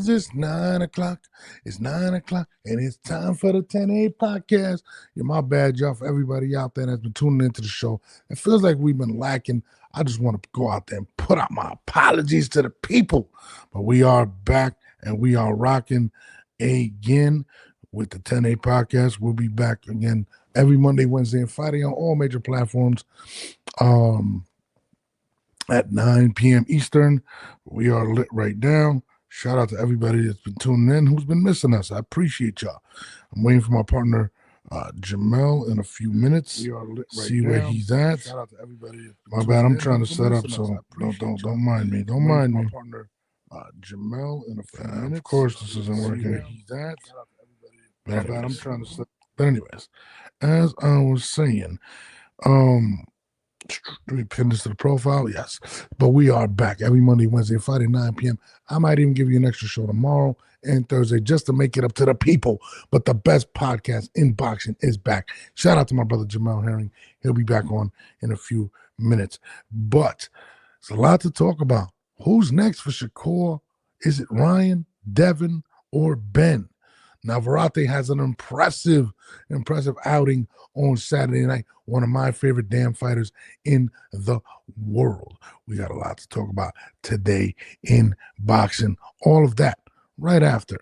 'cause it's 9 o'clock. It's 9 o'clock, and it's time for the 10A podcast. Yeah, my bad, y'all, for everybody out there that's been tuning into the show. It feels like we've been lacking. I just want to go out there and put out my apologies to the people. But we are back, and we are rocking again with the 10A podcast. We'll be back again every Monday, Wednesday, and Friday on all major platforms. At 9 p.m. Eastern. We are lit right now. Shout out to everybody that's been tuning in, who's been missing us. I appreciate y'all. I'm waiting for my partner, Jamel, in a few minutes. We are lit right See now. Where he's at. Shout out to everybody. My bad. I'm trying to set up, so don't mind me. Don't mind me. My partner, Jamel, in a few minutes. Of course, this isn't working. Where he's at. My bad. I'm trying to set. But anyways, as I was saying, do we pin this to the profile? Yes. But we are back every Monday, Wednesday, Friday, 9 p.m. I might even give you an extra show tomorrow and Thursday just to make it up to the people. But the best podcast in boxing is back. Shout out to my brother Jamel Herring. He'll be back on in a few minutes. But there's a lot to talk about. Who's next for Shakur? Is it Ryan, Devin, or Benn? Now, Verate has an impressive outing on Saturday night. One of my favorite damn fighters in the world. We got a lot to talk about today in boxing. All of that right after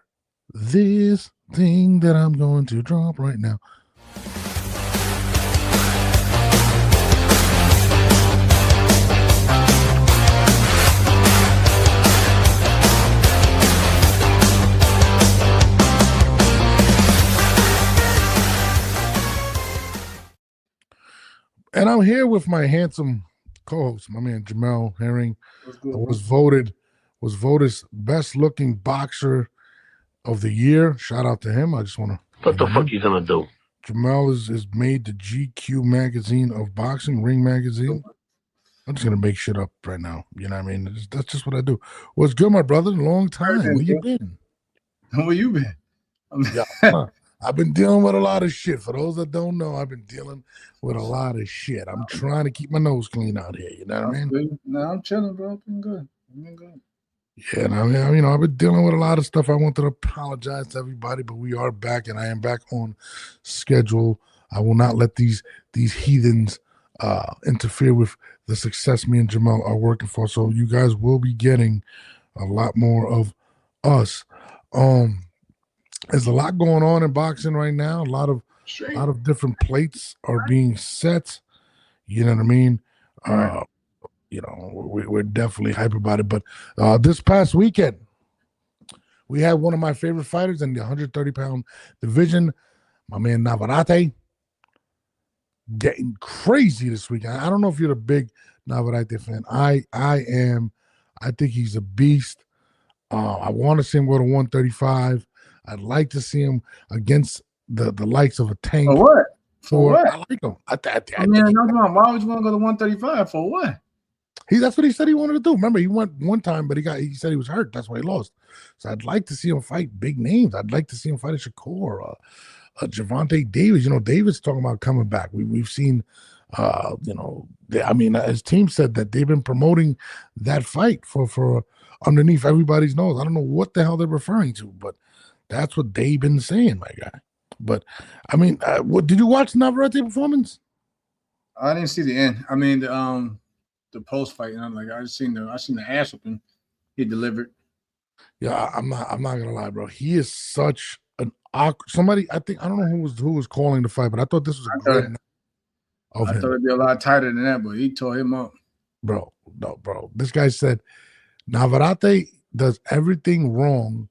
this thing that I'm going to drop right now. And I'm here with my handsome co-host, my man Jamel Herring. Was voted best looking boxer of the year. Shout out to him. I just want to. What the fuck you gonna do? Jamel is made the GQ magazine of boxing, Ring magazine. I'm just gonna make shit up right now. You know what I mean? That's just what I do. What's good, my brother? Long time. Where you been? Where you been? I've been dealing with a lot of shit. For those that don't know, I've been dealing with a lot of shit. I'm trying to keep my nose clean out here. You know what I mean? No, I'm chilling, bro. I've been good. Yeah, and I've been dealing with a lot of stuff. I wanted to apologize to everybody, but we are back, and I am back on schedule. I will not let these heathens interfere with the success me and Jamel are working for. So you guys will be getting a lot more of us. There's a lot going on in boxing right now. A lot of different plates are being set. You know what I mean? We're definitely hype about it. But this past weekend, we had one of my favorite fighters in the 130-pound division, my man Navarrete, getting crazy this weekend. I don't know if you're a big Navarrete fan. I am. I think he's a beast. I want to see him go to 135. I'd like to see him against the likes of a Tank. For what? I like him. Why would you want to go to 135 for what? That's what he said he wanted to do. Remember, he went one time, but he said he was hurt. That's why he lost. So I'd like to see him fight big names. I'd like to see him fight a Shakur, Gervonta Davis. You know, Davis talking about coming back. We've seen, his team said that they've been promoting that fight for underneath everybody's nose. I don't know what the hell they're referring to, but that's what they've been saying, my guy. But I mean, what did you watch Navarrete performance? I didn't see the end. I mean, the post fight, and I'm like, I seen the ass whooping he delivered. Yeah, I'm not gonna lie, bro. He is such an awkward somebody. I don't know who was calling the fight, but I thought this was a great night of him. I thought it'd be a lot tighter than that, but he tore him up. Bro. This guy said Navarrete does everything wrong,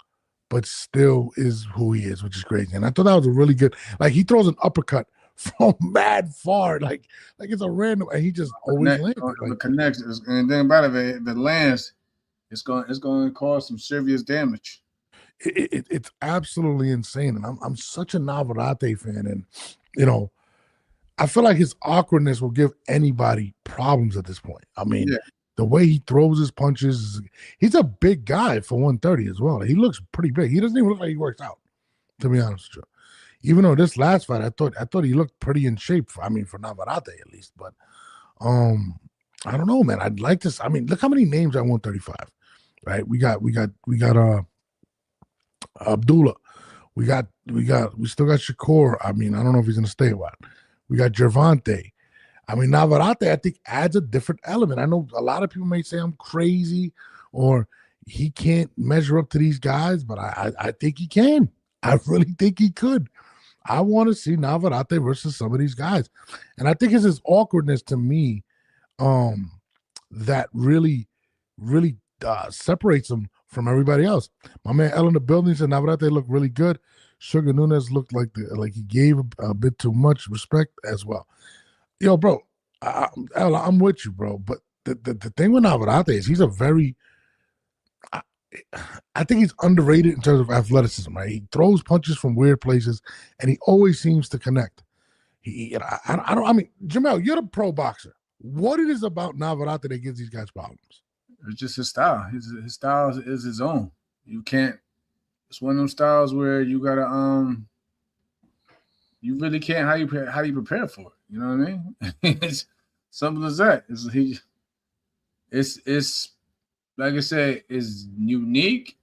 but still is who he is, which is crazy. And I thought that was a really good, like, he throws an uppercut from mad far, like it's a random, and he just always lands. The connections, and then about it, if it lands, it's going to cause some serious damage. It's absolutely insane, and I'm such a Navarrete fan, and you know, I feel like his awkwardness will give anybody problems at this point. I mean. Yeah. The way he throws his punches, he's a big guy for 130 as well. He looks pretty big. He doesn't even look like he works out, to be honest with you. Even though this last fight, I thought he looked pretty in shape. For Navarrete at least. But I don't know, man. I'd like to. I mean, look how many names at 135, right? We got Abdullah. We still got Shakur. I mean, I don't know if he's gonna stay or what. We got Gervonta. I mean, Navarrete, I think, adds a different element. I know a lot of people may say I'm crazy or he can't measure up to these guys, but I think he can. I really think he could. I want to see Navarrete versus some of these guys. And I think it's his awkwardness to me that really separates him from everybody else. My man El in the building said Navarrete looked really good. Sugar Nunez looked like he gave a bit too much respect as well. Yo, bro, I'm with you, bro. But the thing with Navarrete is he's a very I think he's underrated in terms of athleticism, right? He throws punches from weird places, and he always seems to connect. I don't. I mean, Jamel, you're the pro boxer. What it is about Navarrete that gives these guys problems? It's just his style. His style is his own. You can't. It's one of those styles where you gotta you really can't. How do you prepare for it? You know what I mean? It's simple as that. It's like I said, is unique.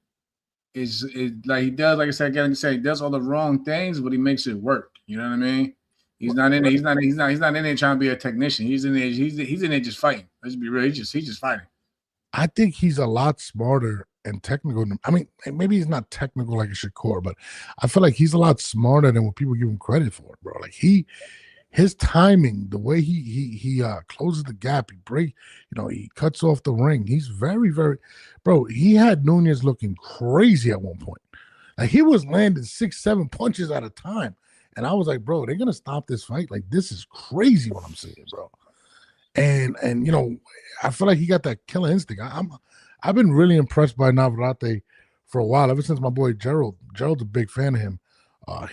Is it like he does? Like I said, again, he does all the wrong things, but he makes it work. You know what I mean? He's not in it. He's not in there trying to be a technician. He's in there. He's in there just fighting. Let's be real. He's just fighting. I think he's a lot smarter and technical. I mean, maybe he's not technical like a Shakur, but I feel like he's a lot smarter than what people give him credit for, bro. Like his timing, the way he closes the gap, he cuts off the ring. He's very, very, bro. He had Nunez looking crazy at one point. Like he was landing 6-7 punches at a time, and I was like, bro, they're gonna stop this fight. Like this is crazy what I'm seeing, bro. And I feel like he got that killer instinct. I've been really impressed by Navarrete for a while. Ever since my boy Gerald's a big fan of him.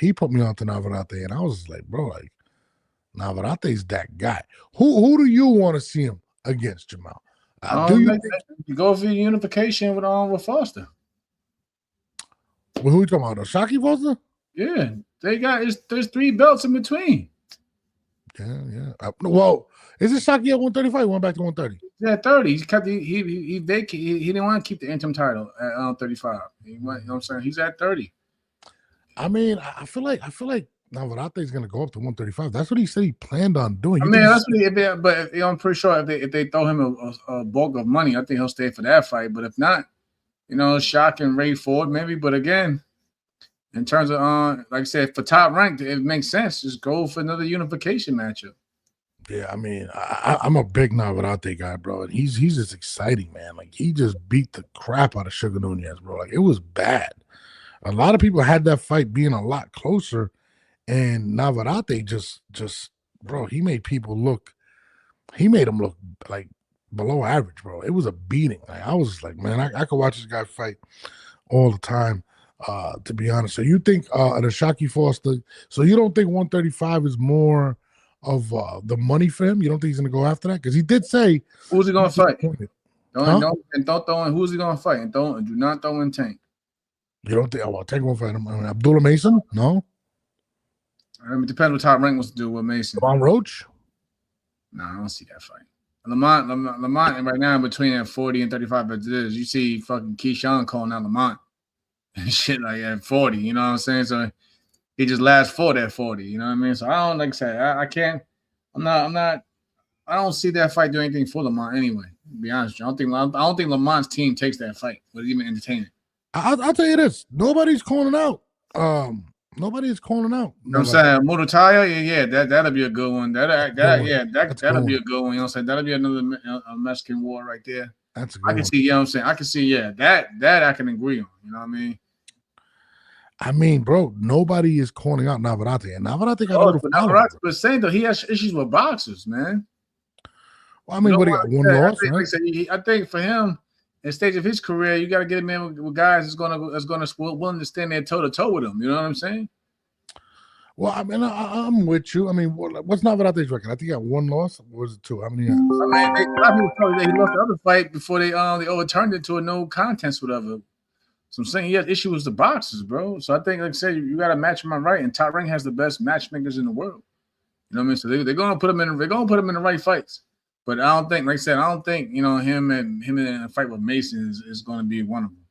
He put me on to Navarrete, and I was like, bro, like. Navarrete's that guy. Who do you want to see him against, Jamal? Do you think go for unification with Foster? Well, who you talking about? Shaki Foster? Yeah, there's 3 belts in between. Yeah. Well, is it Shaki at 135? He went back to 130. Yeah, 30. He didn't want to keep the interim title at 35. You know what I'm saying? He's at 30. I mean, I feel like Navarrete is going to go up to 135. That's what he said he planned on doing. I mean, that's what but I'm pretty sure if they throw him a bulk of money, I think he'll stay for that fight. But if not, Shock and Ray Ford maybe. But again, in terms of like I said, for top ranked, it makes sense. Just go for another unification matchup. Yeah, I mean, I'm a big Navarrete guy, bro, and he's just exciting, man. Like he just beat the crap out of Sugar Nunez, bro. Like it was bad. A lot of people had that fight being a lot closer. And Navarrete just, bro, he made him look like below average, bro. It was a beating. Like, I was like, man, I could watch this guy fight all the time, to be honest. So you think the Shaki Foster, so you don't think 135 is more of the money for him? You don't think he's going to go after that? Because he did say. Who's he going to fight? Don't throw in. Who's he going to fight? And do not throw in Tank. You don't think, Tank won't fight him. Abdullah Mason? No. It depends what top rank wants to do with Mason. Lamont Roach? No, I don't see that fight. Lamont right now between that 40 and 35 as it is. You see fucking Keyshawn calling out Lamont and shit like at 40, you know what I'm saying? So he just lasts for that 40, you know what I mean? So I don't like I said, I don't see that fight do anything for Lamont anyway, to be honest. I don't think Lamont's team takes that fight, but even entertain it. I'll tell you this. Nobody's calling out. Nobody is calling out. You know what I'm saying? Murutaya, that'll be a good one. That'll be a good one. You know what I'm saying? That'll be another Mexican war right there. That's a good one. I can see, you know what I'm saying? I can see, that I can agree on. You know what I mean? I mean, bro, nobody is calling out Navarrete. And Navarrete got a little Navarrete, but saying though, he has issues with boxers, man. Well, I mean, what he got? One loss, right? I think for him, in stage of his career, you got to get him in with guys that's willing to stand there toe to toe with him. You know what I'm saying? Well, I mean, I'm with you. I mean, what's Navarrete's record? I think he got 1 loss. Or was it 2? How many? I mean, a lot of people told me that he lost the other fight before they overturned it to a no contest, whatever. So I'm saying he had issues with the boxers, bro. So I think, like I said, you got to match him right. And Top Rank has the best matchmakers in the world. You know what I mean? So they're gonna put him in. They're gonna put him in the right fights. But I don't think, like I said, him in a fight with Mason is going to be one of them.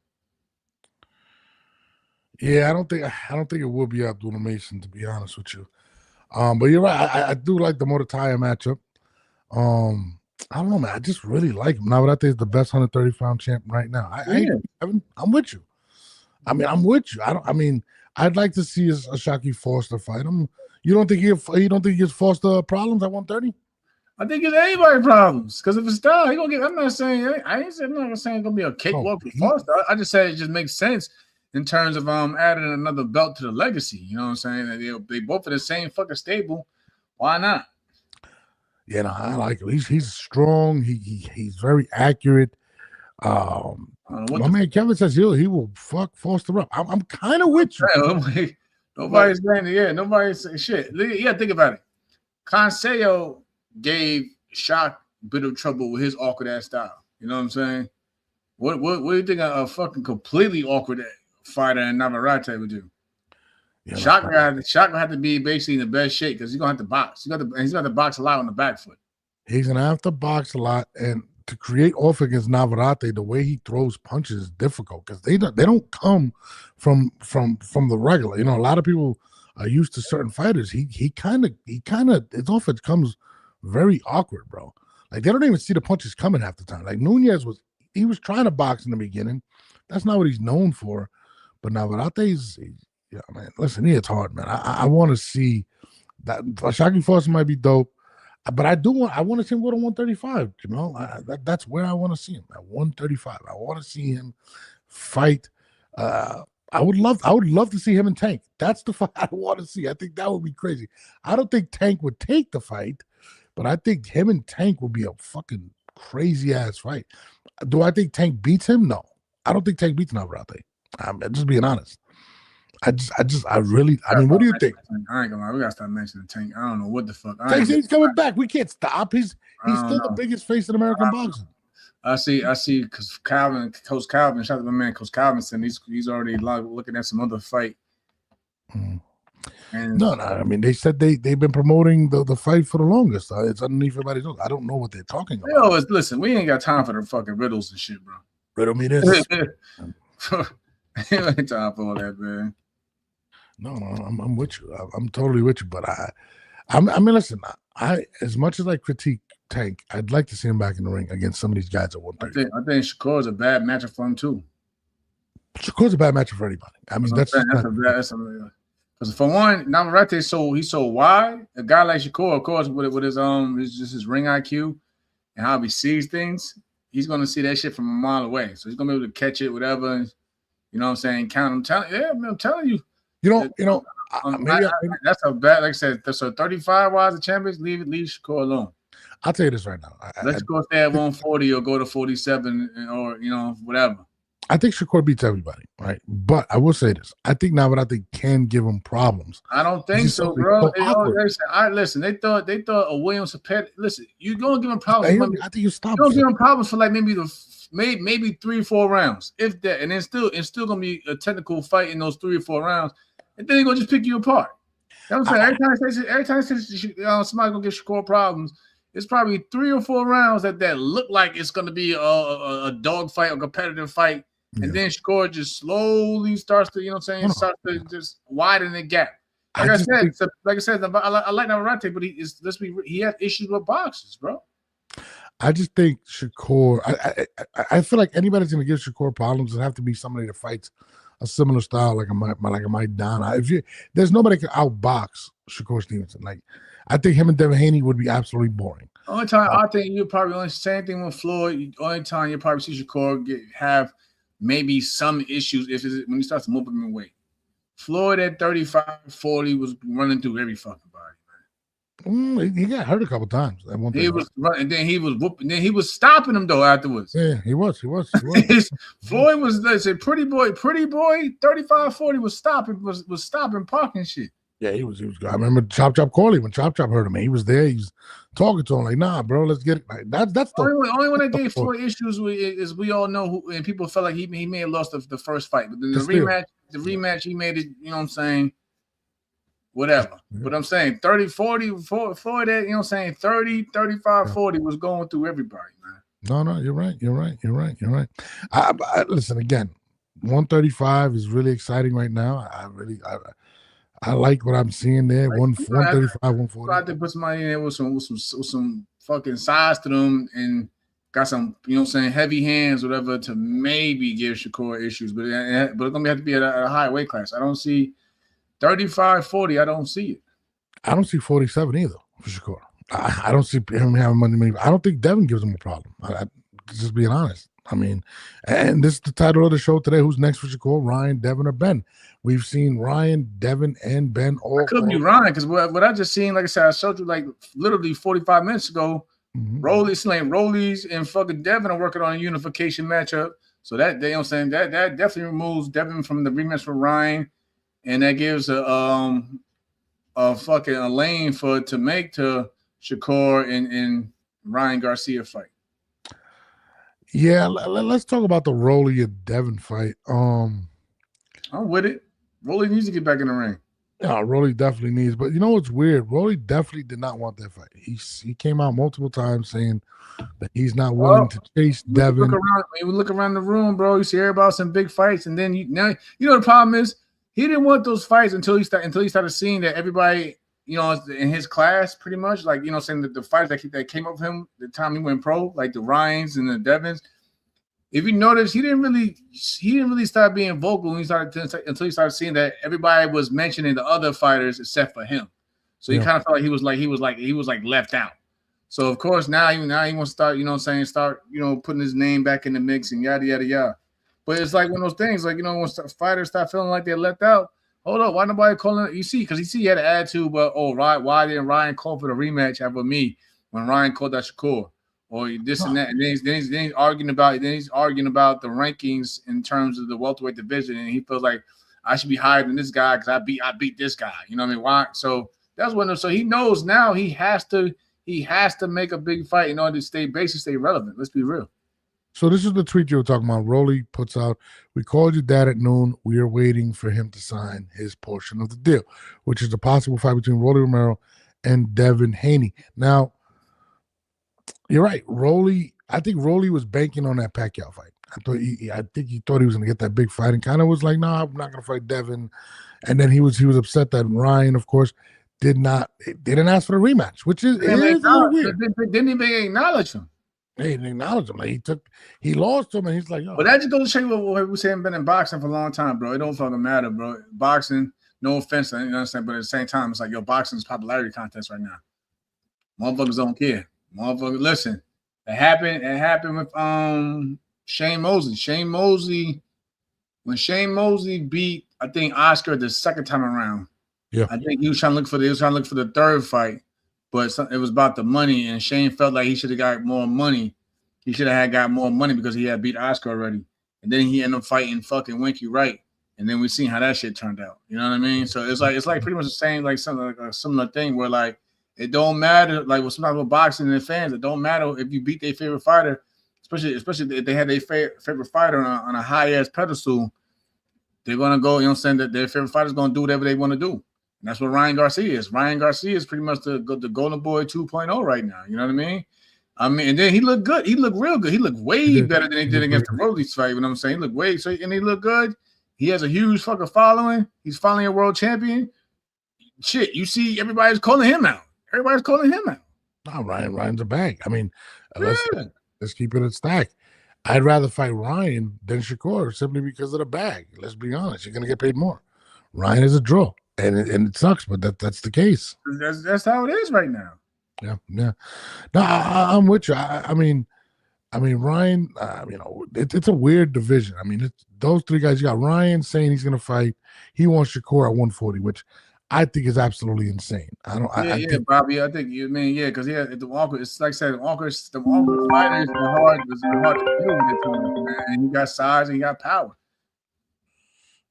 Yeah, I don't think it will be Abdul Mason, to be honest with you. But you're right. I do like the Motataya matchup. I don't know, man. I just really like him. Navarrete is the best 130-pound champ right now. I Yeah. agree, Kevin. I'm with you. I mean, I'm with you. I'd like to see a Shaki Foster fight him. You don't think you don't think he gives Foster problems at 130? I think it's anybody problems because if it's style, he gonna get. I'm not saying I'm not saying it's gonna be a cakewalk with Foster. I just said it just makes sense in terms of adding another belt to the legacy. You know what I'm saying? That they both are the same fucking stable. Why not? Yeah, no, I like him. He's strong. He's very accurate. My man Kevin says he will fuck Foster up. I'm kind of with you. Nobody's saying yeah. Nobody's saying shit. Yeah, think about it. Consejo gave Shock a bit of trouble with his awkward ass style. You know what I'm saying? What do you think a fucking completely awkward fighter in Navarrete would do? Yeah, Shock gonna have to be basically in the best shape because he's gonna have to box. He's got to box a lot on the back foot. He's gonna have to box a lot, and to create off against Navarrete, the way he throws punches is difficult because they don't come from the regular. You know, a lot of people are used to certain fighters. He kind of his offense comes very awkward, bro. Like they don't even see the punches coming half the time. Like Nunez was trying to box in the beginning. That's not what he's known for. But Navarrete's, yeah, man. Listen, he hits hard, man. I want to see that. Shaki Foster might be dope, but I want to see him go to 135. You know, that's where I want to see him at 135. I want to see him fight. I would love to see him and Tank. That's the fight I want to see. I think that would be crazy. I don't think Tank would take the fight, but I think him and Tank would be a fucking crazy ass fight. Do I think Tank beats him? No, I don't think Tank beats Navarrete. I'm just being honest. I mean, what do you think? I ain't gonna lie, we gotta stop mentioning Tank. I don't know what the fuck. He's coming back. We can't stop. He's still the biggest face in American boxing. I see, because Coach Calvin, shout out to my man, Coach Calvinson, he's already looking at some other fight. And no, I mean, they said they've been promoting the fight for the longest. It's underneath everybody's nose. I don't know what they're talking about. Listen, we ain't got time for the fucking riddles and shit, bro. Riddle me this. Ain't time for all that, man. No, I'm with you. I'm totally with you. But I mean, listen, as much as I critique Tank, I'd like to see him back in the ring against some of these guys at 130. I think Shakur's a bad matchup for him too. Shakur's a bad matchup for anybody. I mean, that's because for one, Navarrete he's so wide. A guy like Shakur, of course, with his ring IQ and how he sees things, he's gonna see that shit from a mile away. So he's gonna be able to catch it, whatever. You know what I'm saying? I'm telling you. Maybe that's a bad. Like I said, so 35 wise of champions, leave Shakur alone. I'll tell you this right now. Let's go stay at 140 or go to 47 or whatever. I think Shakur beats everybody, right? But I will say this: I think Navarrete can give him problems. I don't think so, bro. Listen, they thought a Williams Pet. Listen, you're gonna give him problems. I think you stop. You're gonna give him problems for like maybe 3-4 rounds, if that, and then it's still gonna be a technical fight in those 3 or 4 rounds, and then they're gonna just pick you apart. That's what I'm saying. Every time somebody's gonna give Shakur problems, it's probably 3 or 4 rounds that look like it's gonna be a dog fight or competitive fight. And then Shakur just slowly starts to, starts to just widen the gap. Like I said, I like Navarrete, but he has issues with boxes, bro. I just think Shakur. I feel like anybody's going to give Shakur problems. It have to be somebody that fights a similar style, like a Mike Maidana. There's nobody can outbox Shakur Stevenson. Like I think him and Devin Haney would be absolutely boring. Only time I think you probably only same thing with Floyd. Only time you probably see Shakur have maybe some issues when he starts to move him in weight. Floyd at 35, 40 was running through every fucking body, man. He got hurt a couple times. He was running, and then he was whooping. Then he was stopping him though afterwards. Yeah, he was. Floyd was pretty boy, 35, 40 was stopping parking shit. Yeah, he was good. I remember Chop Corley when Chop hurt him. He was there. He's talking to him like, "Nah, bro, let's get it." Like, that's the only one that gave Floyd issues is we all know who, and people felt like he may have lost the first fight, but then the rematch he made it. You know what I'm saying? Whatever. Yeah. But I'm saying 30, 40 for that. You know what I'm saying? 30, 35, 40 was going through everybody, man. No, you're right. Listen again. 135 is really exciting right now. I like what I'm seeing there. 135, 140. I have to put somebody in there with some fucking size to them and got some, you know what I'm saying, heavy hands, whatever, to maybe give Shakur issues. But it's gonna have to be at a high weight class. I don't see 35, 40. I don't see it. I don't see 47 either for Shakur. I don't see him having money. I don't think Devin gives him a problem. Just being honest. I mean, and this is the title of the show today. Who's next for Shakur? Ryan, Devin, or Benn? We've seen Ryan, Devin, and Benn all. It could be Ryan because what I just seen, like I said, I showed you like literally 45 minutes ago. Rollies and fucking Devin are working on a unification matchup. So that, you know what I'm saying, that definitely removes Devin from the rematch for Ryan, and that gives a lane to make to Shakur and Ryan Garcia fight. Yeah, let's talk about the Rolly and Devin fight. I'm with it. Rolly needs to get back in the ring. Yeah, Rolly definitely needs. But you know what's weird? Rolly definitely did not want that fight. He came out multiple times saying that he's not willing to chase Devin. When you look around the room, bro, you see everybody some big fights, and then you know the problem is he didn't want those fights until he started seeing that everybody, you know, in his class, pretty much, like, you know, saying that the fighters that came up with him the time he went pro, like the Ryans and the Devins. If you notice, he didn't really start being vocal until he started seeing that everybody was mentioning the other fighters except for him. So he kind of felt like he was left out. So of course now he wants to start, you know what I'm saying, putting his name back in the mix and yada yada yada. But it's like one of those things, like, you know, when fighters start feeling like they're left out, hold up, why nobody calling it? You see, because he had an attitude, but why didn't Ryan call for the rematch after me when Ryan called that Shakur? Or this and that, and then he's arguing about the rankings in terms of the welterweight division, and he feels like I should be higher than this guy because I beat this guy. You know what I mean? Why? So that's what. So he knows now he has to make a big fight in order to stay relevant. Let's be real. So this is the tweet you were talking about. Rolly puts out, "We called your dad at noon. We are waiting for him to sign his portion of the deal, which is a possible fight between Rolly Romero and Devin Haney." Now, you're right. I think Rolly was banking on that Pacquiao fight. I think he thought he was going to get that big fight and kind of was like, "Nah, I'm not going to fight Devin." And then he was upset that Ryan, of course, didn't ask for the rematch, which is a little weird. Didn't even acknowledge him. They didn't acknowledge him. Like he lost to him, and he's like, "Oh." But that just goes to show you what we saying. Been in boxing for a long time, bro. It don't fucking matter, bro. Boxing, no offense, you know what I'm saying, but at the same time, it's like, yo, boxing's popularity contest right now. Motherfuckers don't care. Motherfucker, listen. It happened with Shane Mosley. When Shane Mosley beat, I think, Oscar the second time around. Yeah. I think he was trying to look for the third fight, but it was about the money, and Shane felt like he should have got more money. He should have got more money because he had beat Oscar already. And then he ended up fighting fucking Winky Wright. And then we seen how that shit turned out. You know what I mean? So it's like pretty much the same, like something like a similar thing where, like, it don't matter, like with sometimes with boxing and the fans, it don't matter if you beat their favorite fighter, especially if they have their favorite fighter on a high ass pedestal, they're gonna go, you know what I'm saying, that their favorite fighter's gonna do whatever they want to do. And that's what Ryan Garcia is. Ryan Garcia is pretty much the Golden Boy 2.0 right now. You know what I mean? And then he looked good. He looked real good. He looked way better than he did against the Rollies fight. You know what I'm saying? He looked and he looked good. He has a huge fucking following. He's finally a world champion. Shit, you see everybody's calling him out. Everybody's calling him out. No, Ryan's a bag. I mean, let's keep it a stack. I'd rather fight Ryan than Shakur simply because of the bag. Let's be honest. You're going to get paid more. Ryan is a draw, and it sucks, but that's the case. That's how it is right now. Yeah. No, I'm with you. I mean, Ryan. It's a weird division. I mean, those three guys. You got Ryan saying he's going to fight. He wants Shakur at 140, which I think is absolutely insane. Bobby. I think you mean because the Walker. It's like I said, the Walker fighters are hard to deal with, man. And he got size and he got power.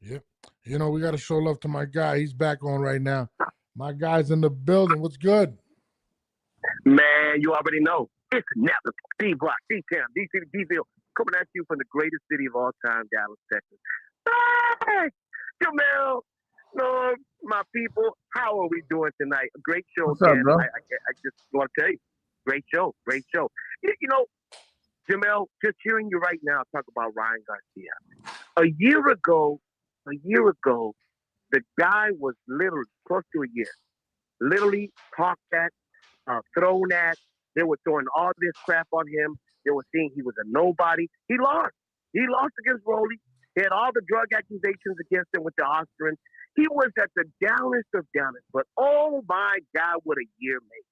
Yep. You know, we got to show love to my guy. He's back on right now. My guy's in the building. What's good? Man, you already know. It's Napa, D-Block, D-Town, D-City, D-Ville, coming at you from the greatest city of all time, Dallas, Texas. Hey, Jamel, my people, how are we doing tonight? A great show. What's up, bro? I just want to tell you, great show. You know, Jamel, just hearing you right now talk about Ryan Garcia. year ago, the guy was literally close to a year, literally talked at, thrown at. They were throwing all this crap on him. They were saying he was a nobody. He lost. He lost against Rolly. He had all the drug accusations against him with the Austrian. He was at the downest of downest. But oh my God, what a year makes.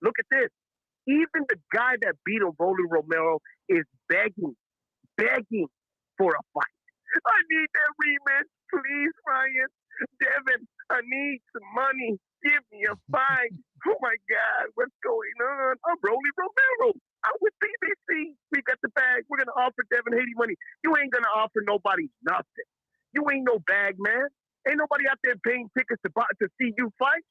Look at this. Even the guy that beat him, Rolly Romero, is begging for a fight. I need that rematch, please, Ryan. Devin, I need some money. Give me a fight. Oh my God, what's going on? I'm Rolly Romero. I'm with BBC. We got the bag. We're gonna offer Devin Haiti money. You ain't gonna offer nobody nothing. You ain't no bag, man. Ain't nobody out there paying tickets to see you fight.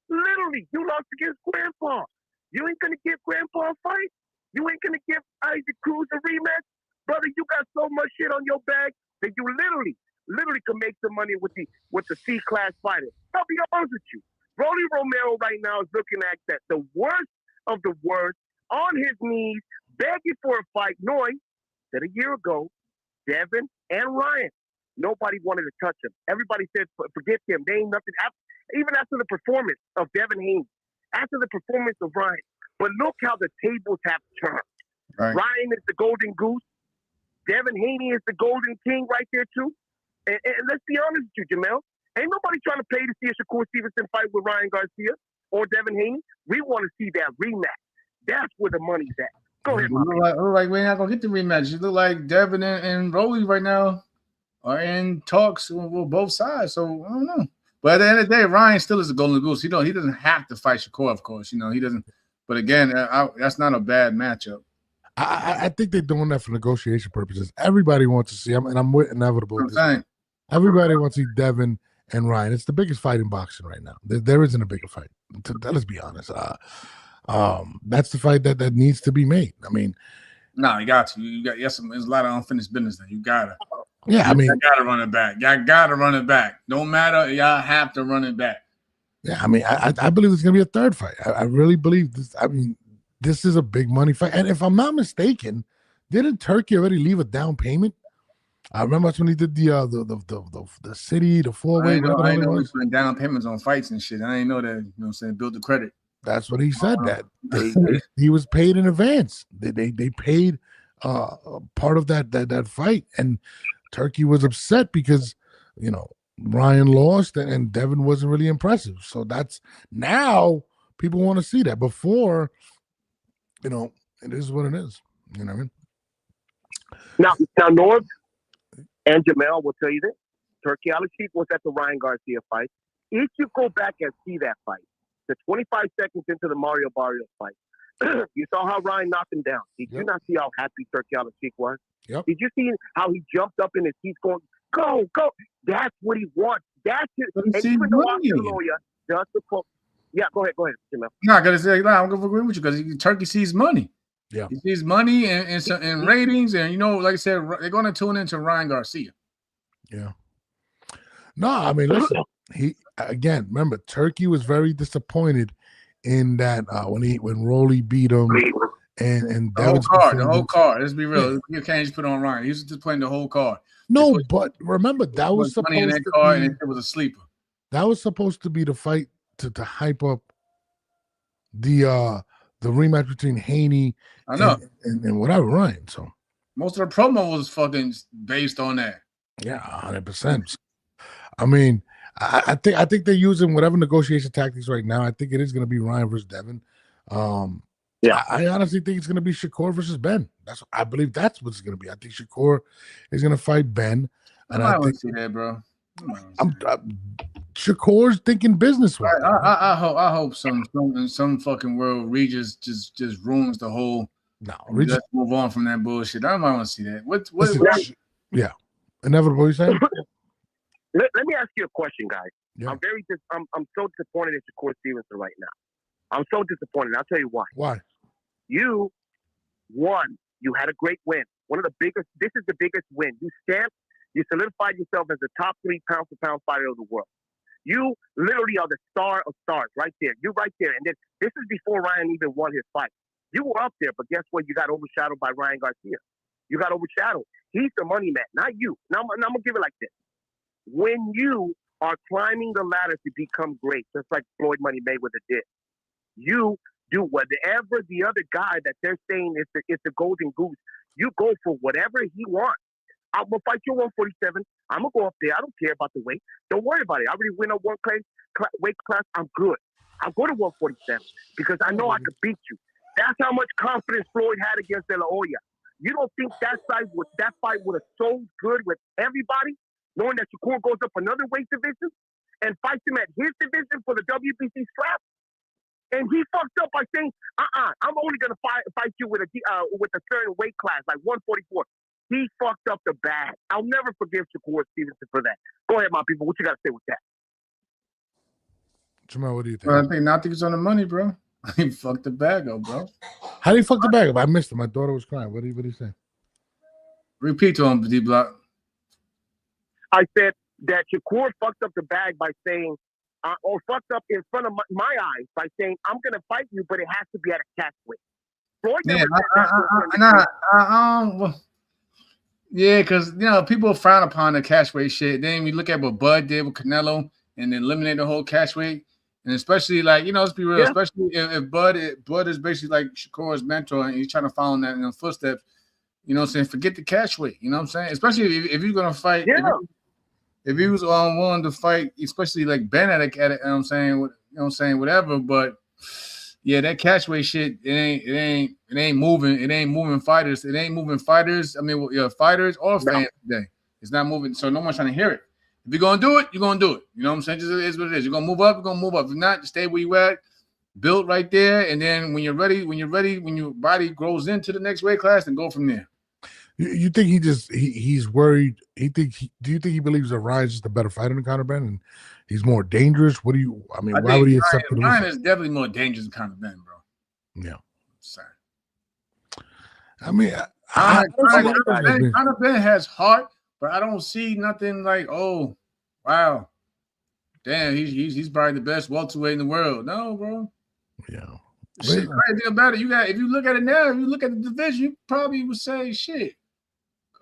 Literally, you lost against Grandpa. You ain't gonna give Grandpa a fight. You ain't gonna give Isaac Cruz a rematch, brother. You got so much shit on your bag that you literally can make some money with the C-class fighters. I'll be honest with you. Rolly Romero right now is looking at that the worst of the worst, on his knees, begging for a fight, knowing that a year ago, Devin and Ryan, nobody wanted to touch him. Everybody said, forget him. They ain't nothing. Even after the performance of Devin Haney, after the performance of Ryan. But look how the tables have turned. Right. Ryan is the golden goose. Devin Haney is the golden king right there, too. And let's be honest with you, Jamel. Ain't nobody trying to pay to see a Shakur Stevenson fight with Ryan Garcia or Devin Haney. We want to see that rematch. That's where the money's at. Go ahead, like we're not gonna get the rematch. You look like Devin and Rolly right now are in talks with both sides. So I don't know. But at the end of the day, Ryan still is a golden goose. He doesn't have to fight Shakur, of course. He doesn't. But again, that's not a bad matchup. I think they're doing that for negotiation purposes. Everybody wants to see him, and I'm with Inevitable. Everybody wants to see Devin and Ryan. It's the biggest fight in boxing right now. There isn't a bigger fight. Let's be honest. That's the fight that needs to be made. I mean, no, you got to. There's a lot of unfinished business there. You gotta. Yeah, I mean, you gotta run it back. Y'all gotta run it back. Don't matter. Y'all have to run it back. Yeah, I mean, I believe it's gonna be a third fight. I really believe this. I mean, this is a big money fight. And if I'm not mistaken, didn't Turkey already leave a down payment? I remember that's when he did the city, the four-way. I know he's putting down payments on fights and shit. I didn't know that. You know what I'm saying? Build the credit. That's what he said. That he was paid in advance. They paid part of that fight, and Turkey was upset because Ryan lost and Devin wasn't really impressive. So that's now people want to see that. Before, it is what it is. You know what I mean? Now, Norv and Jamel will tell you this. Turkey Al-Sheikh was at the Ryan Garcia fight. If you go back and see that fight, the 25 seconds into the Mario Barrios fight, you saw how Ryan knocked him down. Did you not see how happy Turkey Al-Sheikh was? Yep. Did you see how he jumped up in his seat going, go, go? That's what he wants. That's it. And even though I'm the lawyer, just the quote. Yeah, go ahead, Jamel. I'm going to agree with you because Turkey sees money. Yeah. He sees money and ratings. And, like I said, they're going to tune into Ryan Garcia. Yeah. No, I mean, listen, remember, Turkey was very disappointed in that when Rolly beat him and the whole card. Let's be real. Yeah. You can't just put on Ryan. He was just playing the whole card. No, but remember that was supposed to be. And it was a sleeper. That was supposed to be the fight to hype up the rematch between Haney and whatever Ryan. So most of the promo was fucking based on that. Yeah, 100%. I mean, I think they're using whatever negotiation tactics right now. I think it is going to be Ryan versus Devin. I honestly think it's going to be Shakur versus Benn. I believe that's what it's going to be. I think Shakur is going to fight Benn. And I think see that, bro. Shakur's thinking business. I hope some fucking world Regis just ruins the whole. No, let's move on from that bullshit. I don't want to see that. What yeah, Inevitable. You saying? Let me ask you a question, guys. Yeah. I'm so disappointed in Shakur Stevenson right now. I'm so disappointed. I'll tell you why. Why? You won. You had a great win. One of the biggest. This is the biggest win. You solidified yourself as the top 3 pound-for-pound fighter of the world. You literally are the star of stars right there. You're right there. And then this is before Ryan even won his fight. You were up there, but guess what? You got overshadowed by Ryan Garcia. You got overshadowed. He's the money man, not you. Now I'm gonna give it like this. When you are climbing the ladder to become great, just like Floyd Money Mayweather did, you do whatever the other guy that they're saying is the golden goose. You go for whatever he wants. I'm gonna fight you 147. I'm gonna go up there. I don't care about the weight. Don't worry about it. I already went up one weight class. I'm good. I'll go to 147 because I know I could beat you. That's how much confidence Floyd had against De La Hoya. You don't think that fight would have sold good with everybody, knowing that Shakur goes up another weight division and fights him at his division for the WBC strap? And he fucked up by saying, I'm only gonna fight you with a certain weight class, like 144. He fucked up the bag. I'll never forgive Shakur Stevenson for that. Go ahead, my people. What you got to say with that? Jamal, what do you think? Well, I think it's on the money, bro. He fucked the bag up, bro. How did he fuck the bag up? I missed it. My daughter was crying. What did he say? Repeat to him, D-Block. I said that Shakur fucked up the bag by saying, or fucked up in front of my eyes by saying, I'm going to fight you, but it has to be at a catch weight. Floyd never said that. Yeah, because, people frown upon the catch weight shit. Then we look at what Bud did with Canelo and eliminate the whole catch weight. And especially, let's be real, especially if Bud is basically like Shakur's mentor and he's trying to follow in that footsteps, forget the catch weight. You know what I'm saying? Especially if you're going to fight. Yeah. If he was willing to fight, especially like Benn at it, whatever. But yeah, that catch weight shit, it ain't moving. It ain't moving fighters. It ain't moving fighters. I mean, fighters or fans today. It's not moving. So no one's trying to hear it. If you're gonna do it, you're gonna do it. You know what I'm saying? Just it is what it is. You're gonna move up. You're gonna move up. If not, just stay where you at. Built right there, and then when you're ready, when your body grows into the next weight class, then go from there. You think he's worried? Do you think he believes that Ryan's just a better fighter than Conor Benn and he's more dangerous? Why would he accept it? Ryan is definitely more dangerous than Conor Benn, bro. Yeah. Sorry. I mean, Conor Benn has heart, but I don't see nothing like, oh, wow, damn, he's probably the best welterweight in the world. No, bro. Yeah. Shit, crazy about it. If you look at it now, if you look at the division, you probably would say, shit.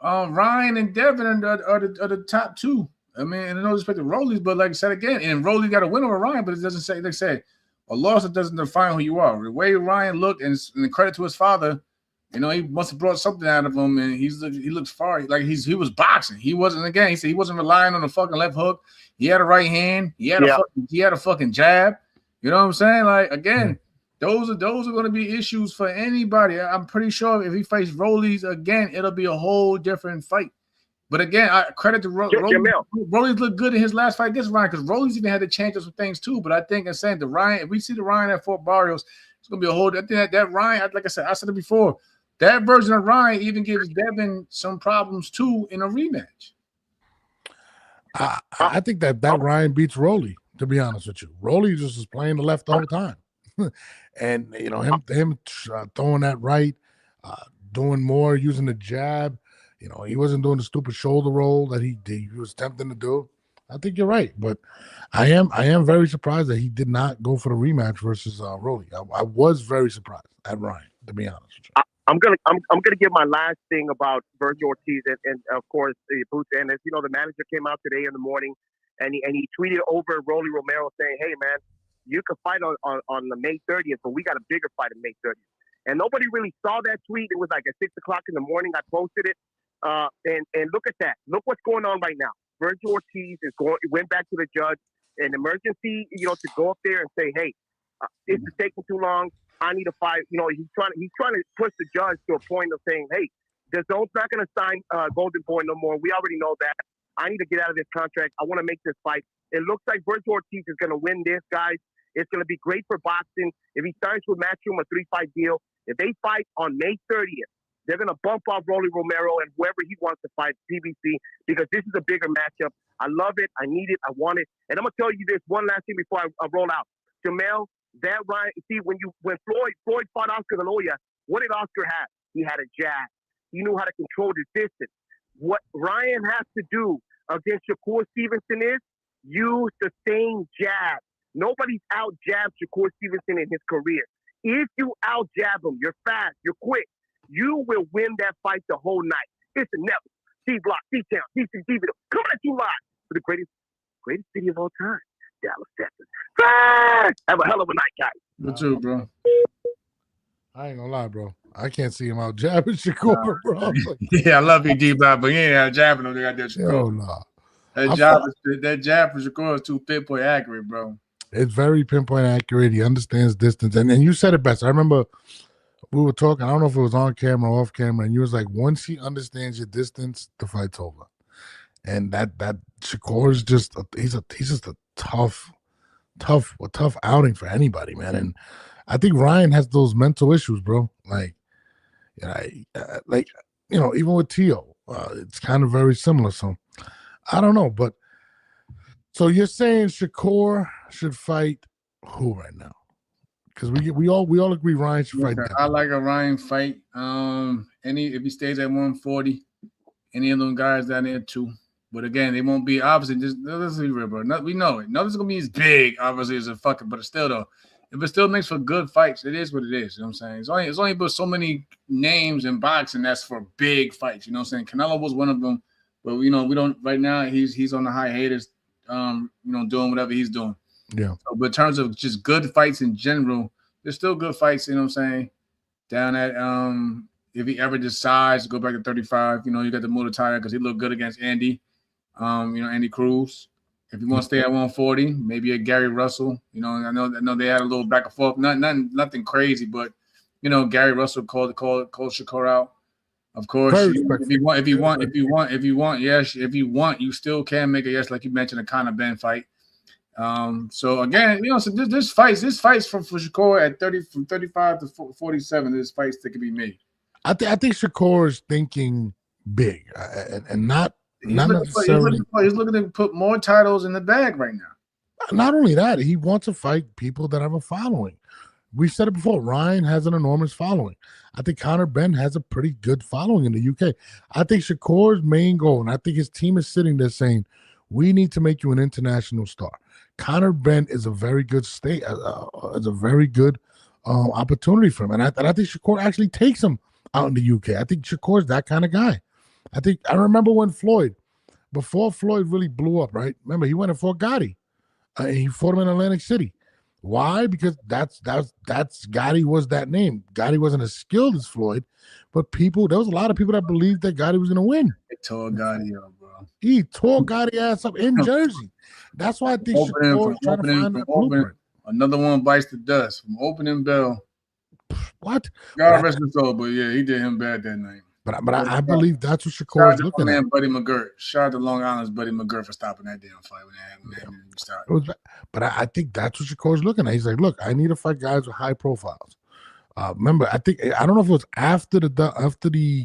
Ryan and Devin are the top two. I mean, and I know respect to Rollies, but like I said again, and Rollies got a win over Ryan, but it doesn't say, like I said, a loss that doesn't define who you are. The way Ryan looked, and the credit to his father, he must have brought something out of him, and he looks far. Like he was boxing. He wasn't, again, he said he wasn't relying on the fucking left hook. He had a right hand. He had a fucking jab. You know what I'm saying? Like, again, those are going to be issues for anybody. I'm pretty sure if he fights Rollies again, it'll be a whole different fight. But again, I credit to Rollies. Rollies looked good in his last fight against Ryan because Rollies even had to change up some things too. But I think I'm saying if we see the Ryan at Fort Barrios, it's going to be a whole. I think that Ryan, like I said it before, that version of Ryan even gives Devin some problems too in a rematch. I think that Ryan beats Rolly. To be honest with you, Rolly just was playing the left the whole time. And him throwing that right, doing more, using the jab. He wasn't doing the stupid shoulder roll that he was attempting to do. I think you're right, but I am very surprised that he did not go for the rematch versus Rolly. I was very surprised at Ryan, to be honest with you. I'm gonna give my last thing about Virgil Ortiz and of course Boots. And as you know, the manager came out today in the morning and he tweeted over Rolly Romero saying, "Hey man, you could fight on the May 30th, but we got a bigger fight on May 30th." And nobody really saw that tweet. It was like at 6 o'clock in the morning. I posted it. And look at that. Look what's going on right now. Virgil Ortiz went back to the judge, an emergency, to go up there and say, "Hey, this is taking too long. I need a fight." He's trying to push the judge to a point of saying, "Hey, the zone's not going to sign Golden Boy no more. We already know that. I need to get out of this contract. I want to make this fight." It looks like Virgil Ortiz is going to win this, guys. It's going to be great for boxing. If he signs with Matchroom a 3-fight deal, if they fight on May 30th, they're going to bump off Rolly Romero and whoever he wants to fight, PBC, because this is a bigger matchup. I love it. I need it. I want it. And I'm going to tell you this one last thing before I roll out. Jamel, that Ryan, see, when Floyd fought Oscar De La Hoya, what did Oscar have? He had a jab. He knew how to control the distance. What Ryan has to do against Shakur Stevenson is use the same jab. Nobody's out-jabbed Shakur Stevenson in his career. If you out-jab him, you're fast, you're quick, You will win that fight the whole night. It's the network. D-Block, D-Town, DC, D-Video, coming at you live for the greatest city of all time, Dallas, Texas. Have a hell of a night, guys. You too, bro. I ain't gonna lie, bro. I can't see him out jabbing Shakur, bro. Yeah, I love you, D-Block, but he ain't out jabbing him. They got that Shakur. Nah. That jab for Shakur is too pinpoint accurate, bro. It's very pinpoint accurate. He understands distance. And you said it best. I remember we were talking, I don't know if it was on camera or off camera, and you was like, once he understands your distance, the fight's over. And that Shakur is just he's just a tough outing for anybody, man. And I think Ryan has those mental issues, bro. Like, even with Tio, it's kind of very similar. So I don't know, but so you're saying Shakur should fight who right now? Because we all agree Ryan should fight. I like a Ryan fight. If he stays at 140, any of them guys down there too. But again, they won't be obviously. Let's be real, bro. We know it. Nothing's gonna be as big, obviously, as a fucking. But it's still though, if it still makes for good fights, it is what it is. You know what I'm saying? It's only but so many names in boxing that's for big fights. You know what I'm saying? Canelo was one of them, but we don't right now. He's on the hiatus. Doing whatever he's doing. Yeah. So, but in terms of just good fights in general, there's still good fights. You know what I'm saying? Down at if he ever decides to go back to 35, you got the Muay because he looked good against Andy. Andy Cruz. If you want to stay at 140, maybe a Gary Russell. I know they had a little back and forth, nothing crazy, but Gary Russell called Shakur out. Of course, if you want, you still can make a yes, like you mentioned, a Conor Benn fight. So again, so this fights for Shakur at 30 from 35 to 47. This fights that could be made. I think Shakur is thinking big and not necessarily. He's looking to put more titles in the bag right now. Not only that, he wants to fight people that have a following. We've said it before. Ryan has an enormous following. I think Conor Benn has a pretty good following in the UK. I think Shakur's main goal, and I think his team is sitting there saying, we need to make you an international star. Conor Benn is a very good opportunity for him. And I think Shakur actually takes him out in the UK. I think Shakur's that kind of guy. I remember when before Floyd really blew up, right? Remember, he went and fought Gotti. He fought him in Atlantic City. Why? Because that's Gotti was that name. Gotti wasn't as skilled as Floyd, but there was a lot of people that believed that Gotti was going to win. They tore Gotti up, bro. He tore Gotti ass up in Jersey. That's why I think Shakur is trying to find that blueprint. Another one bites the dust from opening bell. What? God rest his soul, but yeah, he did him bad that night. But I believe that's what Shakur is looking at. Buddy McGirt. Shout out to Long Island's Buddy McGirt for stopping that damn fight when they started. But I think that's what Shakur is looking at. He's like, look, I need to fight guys with high profiles. Remember, I don't know if it was after the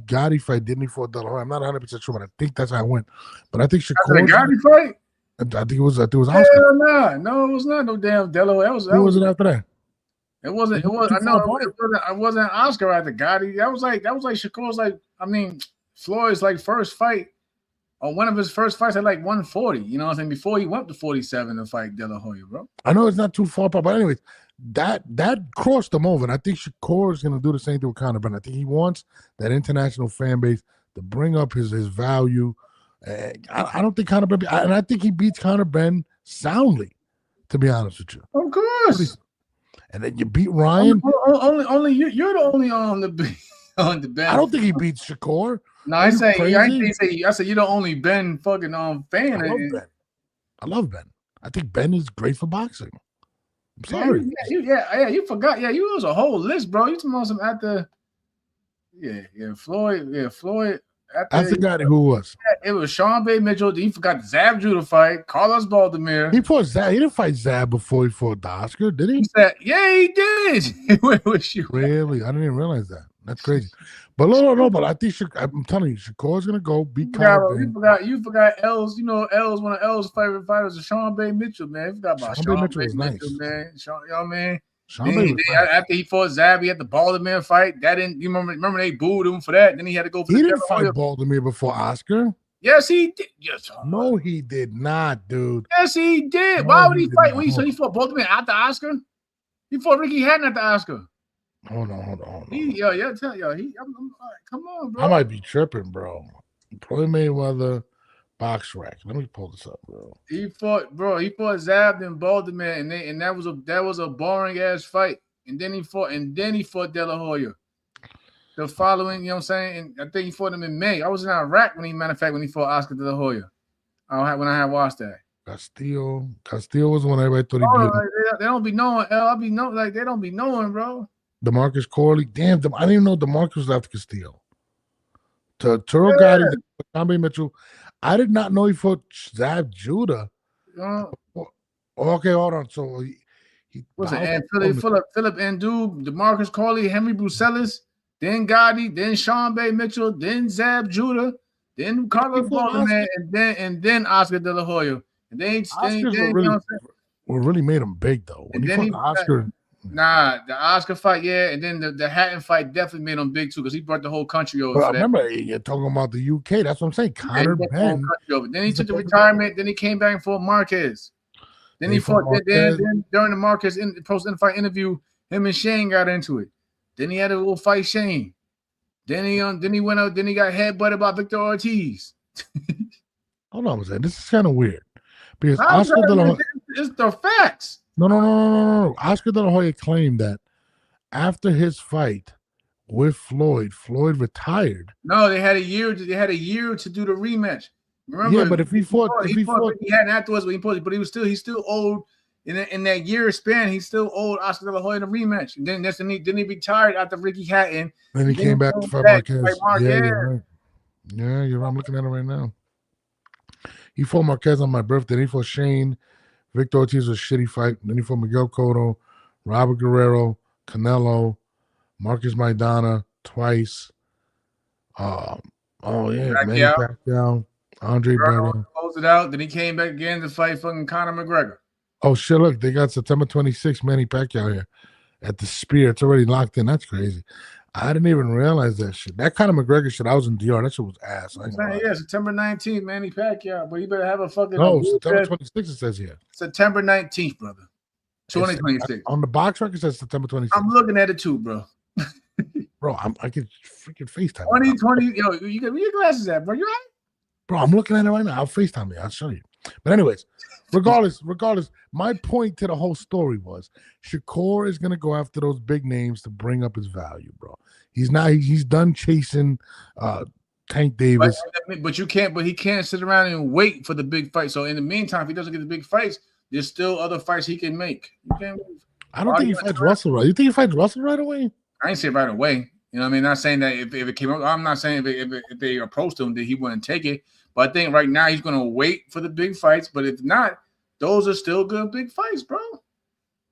Gotti fight, didn't he fought De La Hoya? I'm not 100% sure, but I think that's how it went. But I think Shakur. The Gotti fight? I think it was Oscar. No, it was not no damn De La Hoya. Who was it after that? It wasn't. I know it wasn't Oscar after Gotti. That was like Shakur's Floyd's first fight, or one of his first fights at 140. You know what I'm saying? Before he went to 47 to fight De La Hoya, bro. I know it's not too far apart, but anyways, that crossed him over, and I think Shakur is going to do the same thing with Conor Benn. I think he wants that international fan base to bring up his value. I don't think Conor Benn, and I think he beats Conor Benn soundly, to be honest with you. Of course. And then you beat Ryan. Only you're the only on the bench. I don't think he beats Shakur. No, I said you're the only Ben fucking fan. I love Ben. I think Ben is great for boxing. I'm sorry. You forgot. Yeah, you was a whole list, bro. You talking about some after. Floyd. After Gotti, who was? It was Sean Bay Mitchell. He forgot Zab Drew to fight. Carlos Baldomir. He fought Zab. He didn't fight Zab before he fought Oscar, did he? He said, yeah, he did. Really? I didn't even realize that. That's crazy. But no. But I think I'm telling you, Shakur's gonna go beat Conor Benn. You forgot Els. Els. One of Els' favorite fighters is Sean Bay Mitchell, man. You forgot about Sean Bay Mitchell, man. You know what I mean? After he fought Zab, he had the Baldomir fight. That didn't. You remember they booed him for that. Then he had to go for. He didn't fight Baldomir before Oscar. Yes, he did. Yes. No, he did not, dude. Yes, he did. Why would he fight? So he fought Baldomir after Oscar. He fought Ricky Hatton after Oscar. Hold on. Tell yo, I'm come on, bro. I might be tripping, bro. Floyd Mayweather box rack. Let me pull this up, bro. He fought Zab and Balderman, and that was a boring ass fight. And then he fought De La Hoya. The following, you know what I'm saying? And I think he fought him in May. I was in Iraq when he fought Oscar De La Hoya. When I had watched that. Castillo was the one everybody thought he beat. They don't be knowing. They don't be knowing, bro. DeMarcus Corley. Damn, I didn't even know DeMarcus was after Castillo. Terrell Gotti, Tommy Mitchell. I did not know he fought Zab Judah. Okay, hold on. So he was it? And Philip Ndu, DeMarcus Corley, Henry Brucelis, then Gotti, then Sean Bay Mitchell, then Zab Judah, then Carlos Balderman, and then Oscar De La Hoya. And then what really made him big though. When he fought Oscar. Nah, the Oscar fight, yeah, and then the Hatton fight definitely made him big too because he brought the whole country over. But I remember you're talking about the UK. That's what I'm saying. Conor Benn. Then he took the retirement. Then he came back and fought Marquez. Then he fought. Then during the Marquez post-fight interview, him and Shane got into it. Then he had a little fight Shane. Then he went out. Then he got headbutted by Victor Ortiz. Hold on a second. This is kind of weird because Oscar De La Hoya. It's the facts. No. Oscar De La Hoya claimed that after his fight with Floyd retired. No, they had a year. They had a year to do the rematch. Remember? Yeah, but if he fought, he hadn't afterwards. But he still owed in that year span. He still owed Oscar De La Hoya the rematch. And then he retired after Ricky Hatton. Then he came back to fight Marquez. Yeah, you're right. Yeah, you're right. I'm looking at it right now. He fought Marquez on my birthday. Then he fought Shane. Victor Ortiz was a shitty fight. Then he fought Miguel Cotto, Robert Guerrero, Canelo, Marcus Maidana twice. Manny Pacquiao, Andre Berto. Closed it out. Then he came back again to fight fucking Conor McGregor. Oh shit! Look, they got September 26th Manny Pacquiao here at the Spear. It's already locked in. That's crazy. I didn't even realize that shit. That kind of McGregor shit, I was in DR. That shit was ass. Yeah, September 19th, Manny Pacquiao. But you better have a fucking. No, September 26th, it says here. September 19th, brother. 2026. On the box record, it says September 26th. I'm looking at it too, bro. Bro, I can freaking FaceTime. 2020. Yo, you get where your glasses at, bro? You right? Bro, I'm looking at it right now. I'll FaceTime you. I'll show you. But anyways, regardless, my point to the whole story was Shakur is going to go after those big names to bring up his value, bro. He's done chasing Tank Davis. But he can't sit around and wait for the big fight. So in the meantime, if he doesn't get the big fights, there's still other fights he can make. I don't think he fights Russell right. You think he fights Russell right away? I ain't say right away. You know what I mean? Not saying that if it came up, I'm not saying if they approached him that he wouldn't take it. But I think right now he's going to wait for the big fights. But if not, those are still good big fights, bro.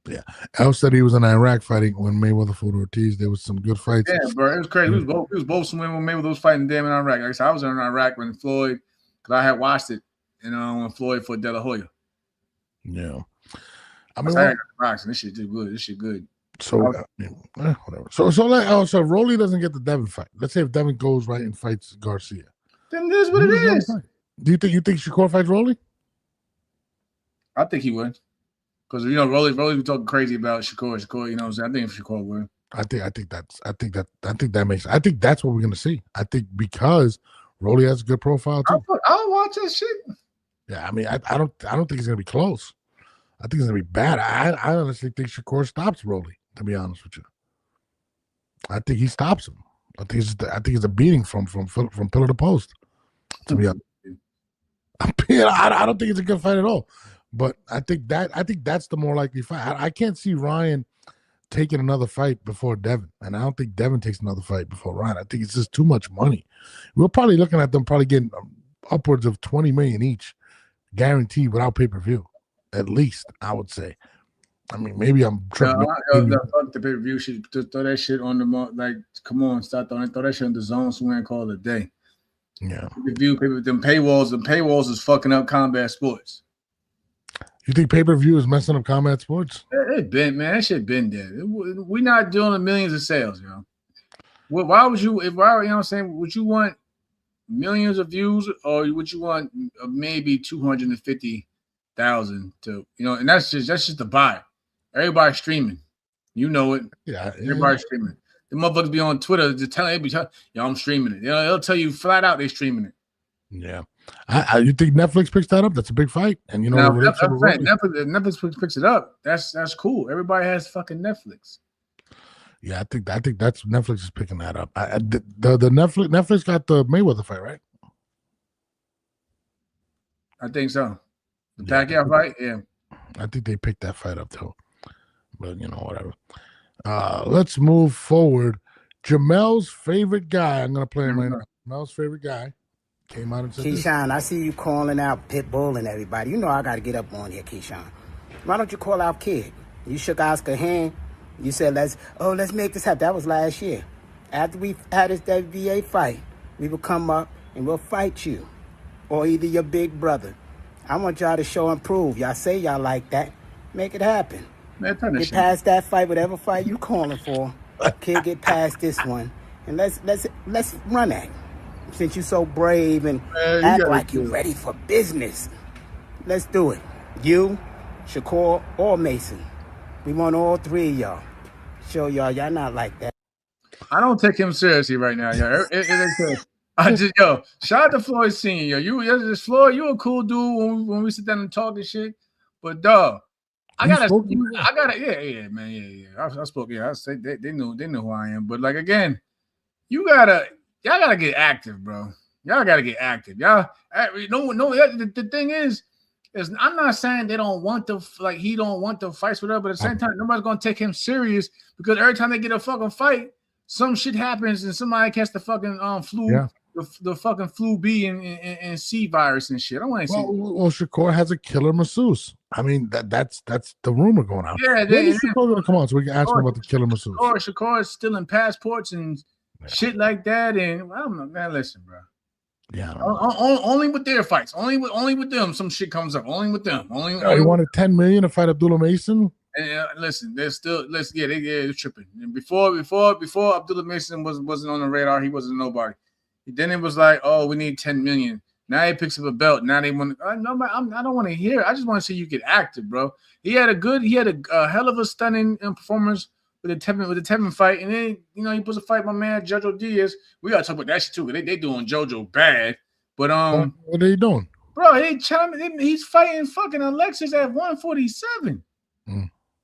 Yeah. El said he was in Iraq fighting when Mayweather fought Ortiz. There was some good fights. Yeah, bro. It was crazy. He was both swimming when Mayweather was fighting damn in Iraq. Like I said, I was in Iraq when Floyd, because I had watched it, when Floyd fought De La Hoya. Yeah. I mean, boxing. This shit too good. This shit good. So whatever. So Rolly doesn't get the Devin fight. Let's say if Devin goes right and fights Garcia. Then this is what it is. Do you think Shakur fights Rolly? I think he would. Because Rolly was talking crazy about Shakur, you know what I'm saying? I think Shakur would. I think that's what we're gonna see. I think because Rolly has a good profile too. I'll watch that shit. Yeah, I mean, I don't think it's gonna be close. I think it's gonna be bad. I honestly think Shakur stops Rolly, to be honest with you. I think he stops him. I think it's a beating from pillar to post. To be honest, I don't think it's a good fight at all. But I think that's the more likely fight. I can't see Ryan taking another fight before Devin, and I don't think Devin takes another fight before Ryan. I think it's just too much money. We're probably looking at them getting upwards of $20 million each, guaranteed without pay-per-view. At least, I would say. I mean, maybe I'm tripping. Fuck the pay-per-view shit. Just throw that shit on the come on, stop throw that shit on the zone somewhere and call it a day. Yeah. Pay-per-view, them paywalls is fucking up combat sports. You think pay-per-view is messing up combat sports? It been, man. That shit been dead. We're not doing millions of sales, you know. Why would you, you know what I'm saying, would you want millions of views or would you want maybe 250,000 to, and that's just the buy. Everybody's streaming. You know it. Yeah. Everybody's streaming it. The motherfuckers be on Twitter just telling yo, I'm streaming it. They'll tell you flat out they streaming it. Yeah. You think Netflix picks that up? That's a big fight. And you know, now, Netflix picks it up. That's cool. Everybody has fucking Netflix. Yeah, I think that's Netflix is picking that up. The Netflix got the Mayweather fight, right? I think so. The Pacquiao fight, yeah. I think they picked that fight up too. But you know, whatever. Let's move forward. Jamel's favorite guy. I'm gonna play him right now. Jamel's favorite guy came out and said, Keyshawn, I see you calling out Pitbull and everybody. You know I gotta get up on here, Keyshawn. Why don't you call out Kid? You shook Oscar's hand. You said let's make this happen. That was last year. After we had this WBA fight, we will come up and we'll fight you, or either your big brother. I want y'all to show and prove. Y'all say y'all like that. Make it happen. Man, get past that fight, whatever fight you calling for. Kid, get past this one, and let's run at it. Since you so brave and act like you're ready for business, let's do it. You, Shakur, or Mason. We want all three of y'all. Show y'all not like that. I don't take him seriously right now, yo. Shout out to Floyd Senior, yo. Floyd, you a cool dude when we sit down and talk and shit. But dog, yeah, man, yeah. I spoke, yeah. I say they know who I am. But like again, y'all gotta get active, bro. Y'all gotta get active. The thing is I'm not saying they don't want to he don't want to fight whatever, but at the same time, nobody's gonna take him serious because every time they get a fucking fight, some shit happens and somebody catch the fucking flu. Yeah. The fucking flu B and C virus and shit. I want to see. Well, Shakur has a killer masseuse. I mean, that's the rumor going out. Yeah, Shakur gonna come on so we can ask him about the killer masseuse. Shakur is stealing passports and shit like that. And I don't know, man. Listen, bro. Yeah. Only with their fights. Only with them, some shit comes up. Only with them. He wanted $10 million to fight Abdullah Mason. And listen, they're tripping. And before Abdullah Mason wasn't on the radar, he wasn't nobody. Then it was like, oh, we need 10 million. Now he picks up a belt. Now they want. I don't want to hear it. I just want to see you get active, bro. He had a hell of a stunning performance with the Tevin fight, and then he puts a fight with my man Jojo Diaz. We gotta talk about that shit too. They doing Jojo bad, but what are they doing, bro? He's fighting fucking Alexis at 147.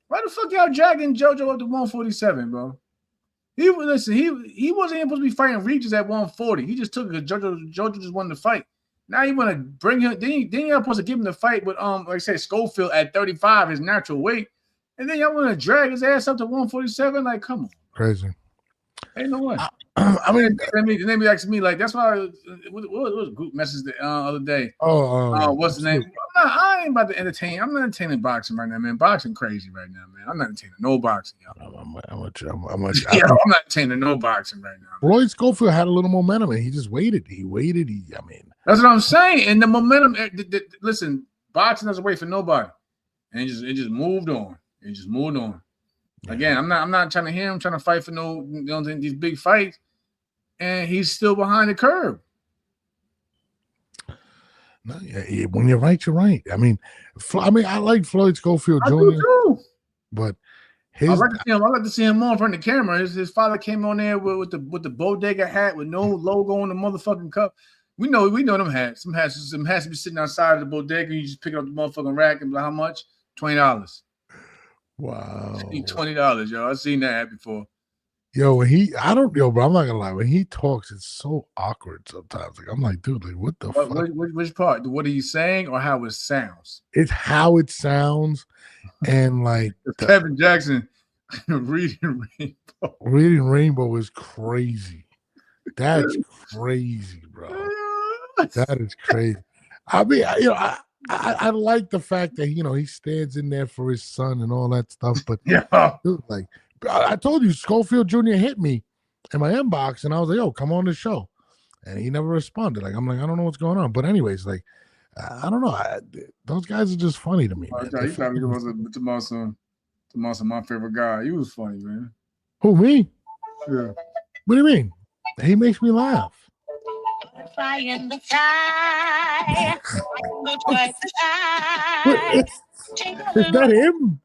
Why the fuck y'all dragging Jojo up to 147, bro? He wasn't even supposed to be fighting Regis at 140. He just took it because Jojo just wanted to fight. Now you want to bring him. Then y'all supposed to give him the fight with like I said, Schofield at 35, his natural weight, and then y'all want to drag his ass up to 147. Like, come on, crazy. Ain't no way. I mean, then be asking me like, that's why. What was a group message the other day? What's the name? I ain't about to entertain. I'm not entertaining boxing right now, man. Boxing crazy right now, man. I'm not entertaining no boxing, y'all. I'm not entertaining no boxing right now. Floyd Schofield had a little momentum, and he just waited. That's what I'm saying. And the momentum. Listen, boxing doesn't wait for nobody, and it just moved on. It just moved on. Again, I'm not trying to hear him trying to fight for these big fights, and he's still behind the curve. No, yeah, when you're right, you're right. I mean, I like Floyd Schofield Jr. too. But I like to see him more in front of the camera. His father came on there with the bodega hat with no logo on the motherfucking cup. We know them hats. Some hats to be sitting outside of the bodega. You just pick up the motherfucking rack and be like, how much? $20. Wow. $20, yo. I've seen that hat before. Yo, bro, I'm not gonna lie. When he talks, it's so awkward sometimes. Like, I'm like, dude, like, what the fuck? Which part? What are you saying or how it sounds? It's how it sounds. And like Kevin Jackson reading Rainbow. Reading Rainbow is crazy. That's crazy, bro. That is crazy. I mean, I like the fact that he stands in there for his son and all that stuff, but dude, like I told you, Schofield Jr. hit me in my inbox, and I was like, "Yo, come on the show," and he never responded. Like I'm like, I don't know what's going on, but anyways, like I don't know. Those guys are just funny to me. Man. He probably was my favorite guy. He was funny, man. Who, me? Yeah. What do you mean? He makes me laugh. Fly in the sky. Is that him?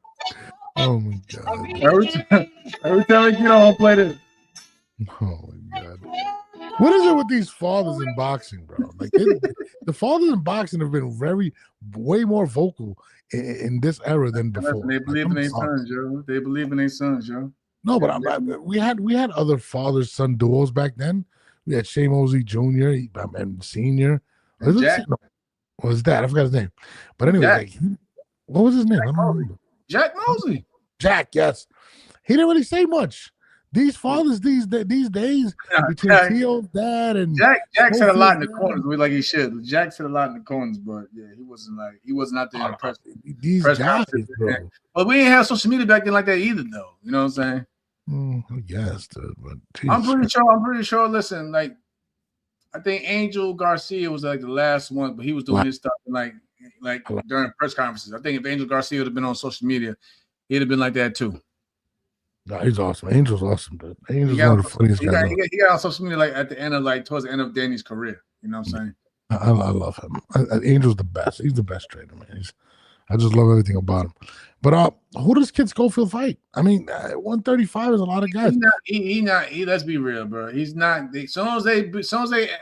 Oh my god. Every time we get on, play this. Oh my god. What is it with these fathers in boxing, bro? Like the fathers in boxing have been way more vocal in this era than before. They believe in their sons, yo. They believe in their sons, yo. No, but we had other father-son duos back then. We had Shane Mosley Jr. and Senior. Jack. No, what was that? I forgot his name. But anyway, like, what was his name? I don't remember. Jack Mosley. Jack, yes. He didn't really say much. These fathers these days between T.O.'s dad and Jack said a lot in the corners, like he should. Jack said a lot in the corners, but yeah, he wasn't out there in press. These guys, bro. But we didn't have social media back then like that either, though. You know what I'm saying? I guess, dude. But I'm pretty sure. Listen, like I think Angel Garcia was like the last one, but he was doing his stuff like during press conferences. I think if Angel Garcia would have been on social media, he'd have been like that too. No, he's awesome. Angel's awesome, dude. Angel's one of the funniest guys. He got on social media like at the end of towards the end of Danny's career. You know what I'm saying? I love him. Angel's the best. He's the best trainer, man. I just love everything about him. But who does Kid Schofield fight? I mean, 135 is a lot of guys. He not. Let's be real, bro. He's not. As soon as they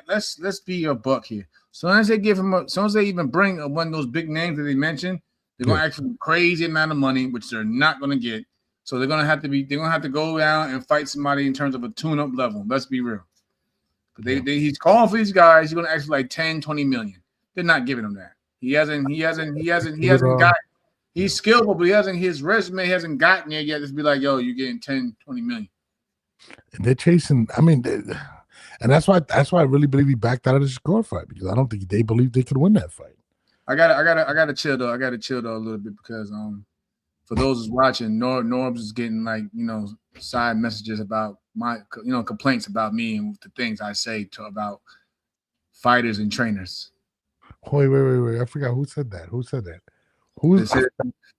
let's be a buck here. As soon as they give him as soon as they even bring one of those big names that they mentioned, they're gonna ask for a crazy amount of money, which they're not gonna get. So they're gonna have to go down and fight somebody in terms of a tune-up level. Let's be real. But he's calling for these guys. He's gonna ask for like 10, 20 million. They're not giving him that. He hasn't got. He's skillful, but his resume hasn't gotten there yet. Just be like, yo, you're getting 10, 20 million. And they're chasing. I mean, and that's why I really believe he backed out of the Shakur fight, because I don't think they believed they could win that fight. I gotta chill though. A little bit because for those who's watching, Norbs is getting side messages about my complaints about me and the things I say about fighters and trainers. Wait! I forgot who said that. Who said that?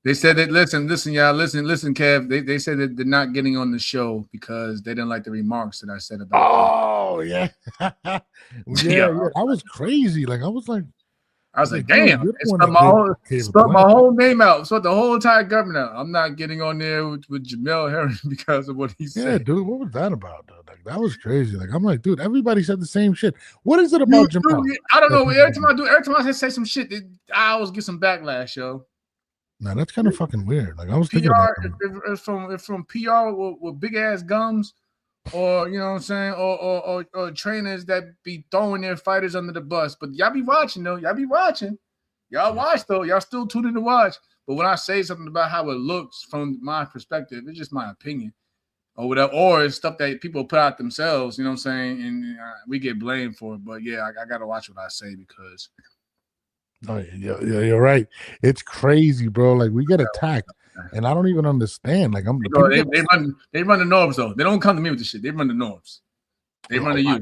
They said that. Listen, y'all. Listen, Kev. They said that they're not getting on the show because they didn't like the remarks that I said about. Oh yeah, yeah. That was crazy. Like I was like, damn, it spelled my whole name out. So the whole entire government out. I'm not getting on there with Jamel Herring because of what he said. Yeah, dude, what was that about? Dude? Like that was crazy. Like I'm like, dude, everybody said the same shit. What is it about Jamel? I don't know. Every time I say some shit, I always get some backlash, yo. Nah, that's kind of fucking weird. Like I was thinking about it's from PR with big ass gums. Or you know what I'm saying, or trainers that be throwing their fighters under the bus. But y'all be watching though. Y'all watch though. Y'all still tune in to watch. But when I say something about how it looks from my perspective, it's just my opinion, or whatever. Or it's stuff that people put out themselves. You know what I'm saying, and we get blamed for it. But yeah, I gotta watch what I say because. Oh yeah, you're right. It's crazy, bro. Like we get attacked. And I don't even understand. Like they run the norms though. They don't come to me with the shit. They run the norms. They run to you.